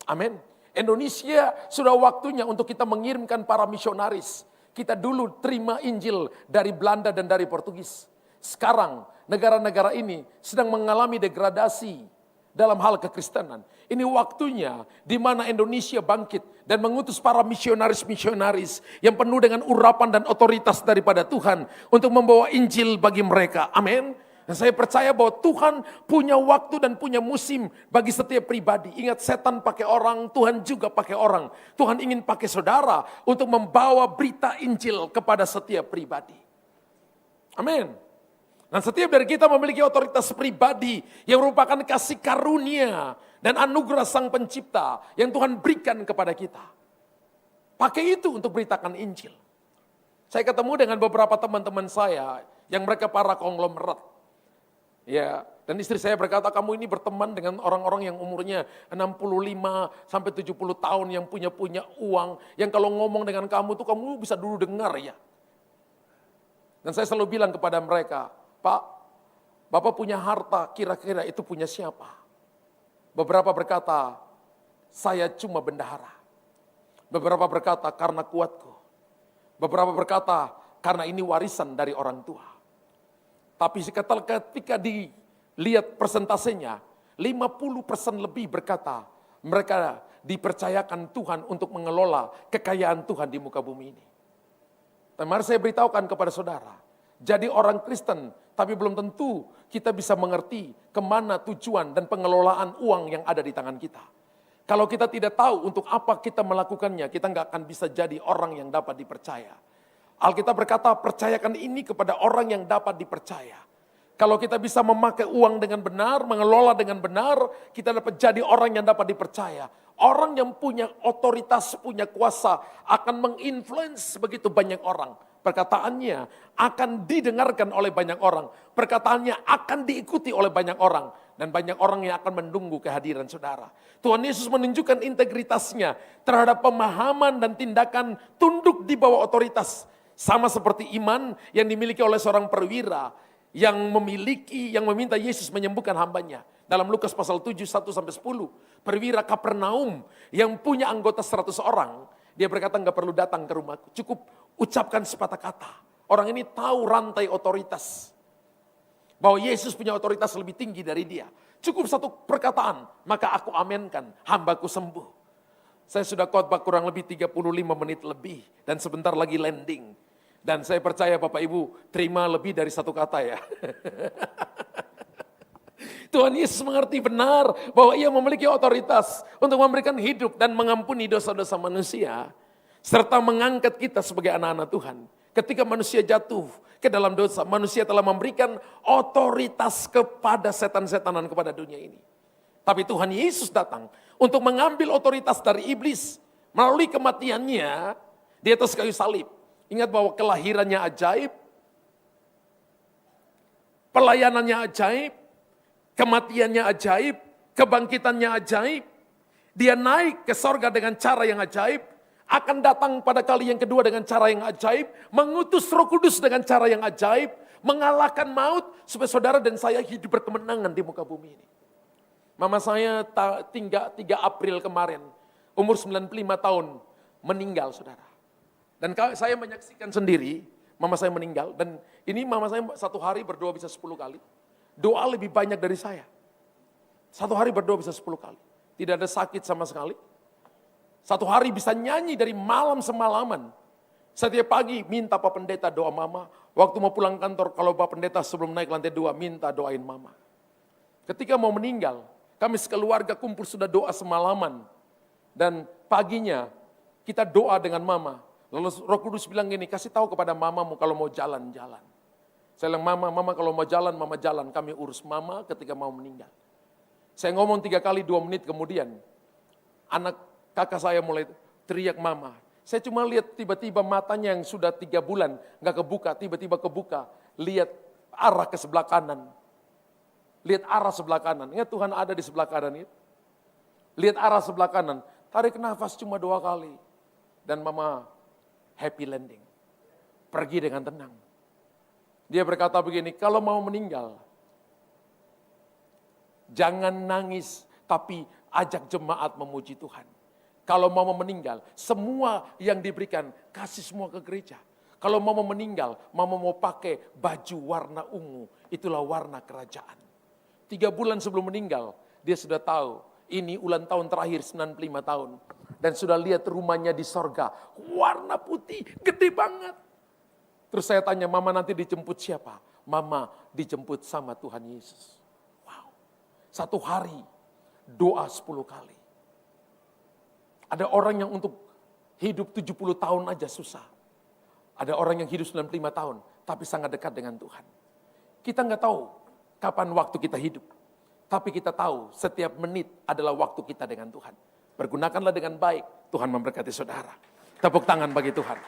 Amin. Indonesia sudah waktunya untuk kita mengirimkan para misionaris. Kita dulu terima Injil dari Belanda dan dari Portugis. Sekarang negara-negara ini sedang mengalami degradasi dalam hal kekristenan. Ini waktunya di mana Indonesia bangkit dan mengutus para misionaris-misionaris yang penuh dengan urapan dan otoritas daripada Tuhan untuk membawa Injil bagi mereka. Amin. Dan saya percaya bahwa Tuhan punya waktu dan punya musim bagi setiap pribadi. Ingat setan pakai orang, Tuhan juga pakai orang. Tuhan ingin pakai saudara untuk membawa berita Injil kepada setiap pribadi. Amin. Dan setiap dari kita memiliki otoritas pribadi yang merupakan kasih karunia dan anugerah Sang Pencipta yang Tuhan berikan kepada kita. Pakai itu untuk beritakan Injil. Saya ketemu dengan beberapa teman-teman saya yang mereka para konglomerat. Ya, dan istri saya berkata, kamu ini berteman dengan orang-orang yang umurnya 65 sampai 70 tahun yang punya uang, yang kalau ngomong dengan kamu tuh kamu bisa dulu dengar ya. Dan saya selalu bilang kepada mereka, Pak, Bapak punya harta, kira-kira itu punya siapa? Beberapa berkata, saya cuma bendahara. Beberapa berkata, karena kuatku. Beberapa berkata, karena ini warisan dari orang tua. Tapi ketika dilihat persentasenya, 50% lebih berkata mereka dipercayakan Tuhan untuk mengelola kekayaan Tuhan di muka bumi ini. Dan mari saya beritahukan kepada saudara, jadi orang Kristen tapi belum tentu kita bisa mengerti kemana tujuan dan pengelolaan uang yang ada di tangan kita. Kalau kita tidak tahu untuk apa kita melakukannya, kita nggak akan bisa jadi orang yang dapat dipercaya. Alkitab berkata, percayakan ini kepada orang yang dapat dipercaya. Kalau kita bisa memakai uang dengan benar, mengelola dengan benar, kita dapat jadi orang yang dapat dipercaya. Orang yang punya otoritas, punya kuasa, akan menginfluence begitu banyak orang. Perkataannya akan didengarkan oleh banyak orang. Perkataannya akan diikuti oleh banyak orang. Dan banyak orang yang akan menunggu kehadiran saudara. Tuhan Yesus menunjukkan integritasnya terhadap pemahaman dan tindakan tunduk di bawah otoritas. Sama seperti iman yang dimiliki oleh seorang perwira yang meminta Yesus menyembuhkan hambanya. Dalam Lukas pasal 7, 1-10, perwira Kapernaum yang punya anggota 100 orang, dia berkata enggak perlu datang ke rumahku, cukup ucapkan sepatah kata. Orang ini tahu rantai otoritas. Bahwa Yesus punya otoritas lebih tinggi dari dia. Cukup satu perkataan, maka aku amenkan, hambaku sembuh. Saya sudah khotbah kurang lebih 35 menit lebih, dan sebentar lagi landing. Dan saya percaya Bapak Ibu terima lebih dari satu kata ya. Tuhan Yesus mengerti benar bahwa ia memiliki otoritas untuk memberikan hidup dan mengampuni dosa-dosa manusia. Serta mengangkat kita sebagai anak-anak Tuhan. Ketika manusia jatuh ke dalam dosa, manusia telah memberikan otoritas kepada setan-setanan kepada dunia ini. Tapi Tuhan Yesus datang untuk mengambil otoritas dari iblis melalui kematiannya di atas kayu salib. Ingat bahwa kelahirannya ajaib, pelayanannya ajaib, kematiannya ajaib, kebangkitannya ajaib. Dia naik ke sorga dengan cara yang ajaib, akan datang pada kali yang kedua dengan cara yang ajaib, mengutus Roh Kudus dengan cara yang ajaib, mengalahkan maut supaya saudara dan saya hidup berkemenangan di muka bumi ini. Mama saya 3 April kemarin, umur 95 tahun, meninggal saudara. Dan saya menyaksikan sendiri, mama saya meninggal. Dan ini mama saya satu hari berdoa bisa 10 kali. Doa lebih banyak dari saya. Satu hari berdoa bisa 10 kali. Tidak ada sakit sama sekali. Satu hari bisa nyanyi dari malam semalaman. Setiap pagi minta Pak Pendeta doa mama. Waktu mau pulang kantor, kalau Pak Pendeta sebelum naik lantai 2, minta doain mama. Ketika mau meninggal, kami sekeluarga kumpul sudah doa semalaman. Dan paginya kita doa dengan mama. Lalu Roh Kudus bilang gini, kasih tahu kepada mamamu kalau mau jalan-jalan. Saya bilang, mama kalau mau jalan, mama jalan. Kami urus mama ketika mau meninggal. Saya ngomong 3 kali 2 menit kemudian, anak kakak saya mulai teriak mama. Saya cuma lihat tiba-tiba matanya yang sudah 3 bulan, nggak kebuka, tiba-tiba kebuka. Lihat arah ke sebelah kanan. Lihat arah sebelah kanan. Ingat Tuhan ada di sebelah kanan itu. Lihat arah sebelah kanan. Tarik nafas cuma 2 kali. Dan mama happy landing. Pergi dengan tenang. Dia berkata begini, kalau mau meninggal, jangan nangis, tapi ajak jemaat memuji Tuhan. Kalau mau meninggal, semua yang diberikan, kasih semua ke gereja. Kalau mau meninggal, mama mau pakai baju warna ungu, itulah warna kerajaan. 3 bulan sebelum meninggal, dia sudah tahu, ini ulang tahun terakhir 95 tahun. Dan sudah lihat rumahnya di sorga, warna putih, gede banget. Terus saya tanya, mama nanti dijemput siapa? Mama dijemput sama Tuhan Yesus. Wow, 1 hari doa 10 kali. Ada orang yang untuk hidup 70 tahun aja susah. Ada orang yang hidup 95 tahun, tapi sangat dekat dengan Tuhan. Kita nggak tahu kapan waktu kita hidup. Tapi kita tahu setiap menit adalah waktu kita dengan Tuhan. Pergunakanlah dengan baik, Tuhan memberkati saudara. Tepuk tangan bagi Tuhan.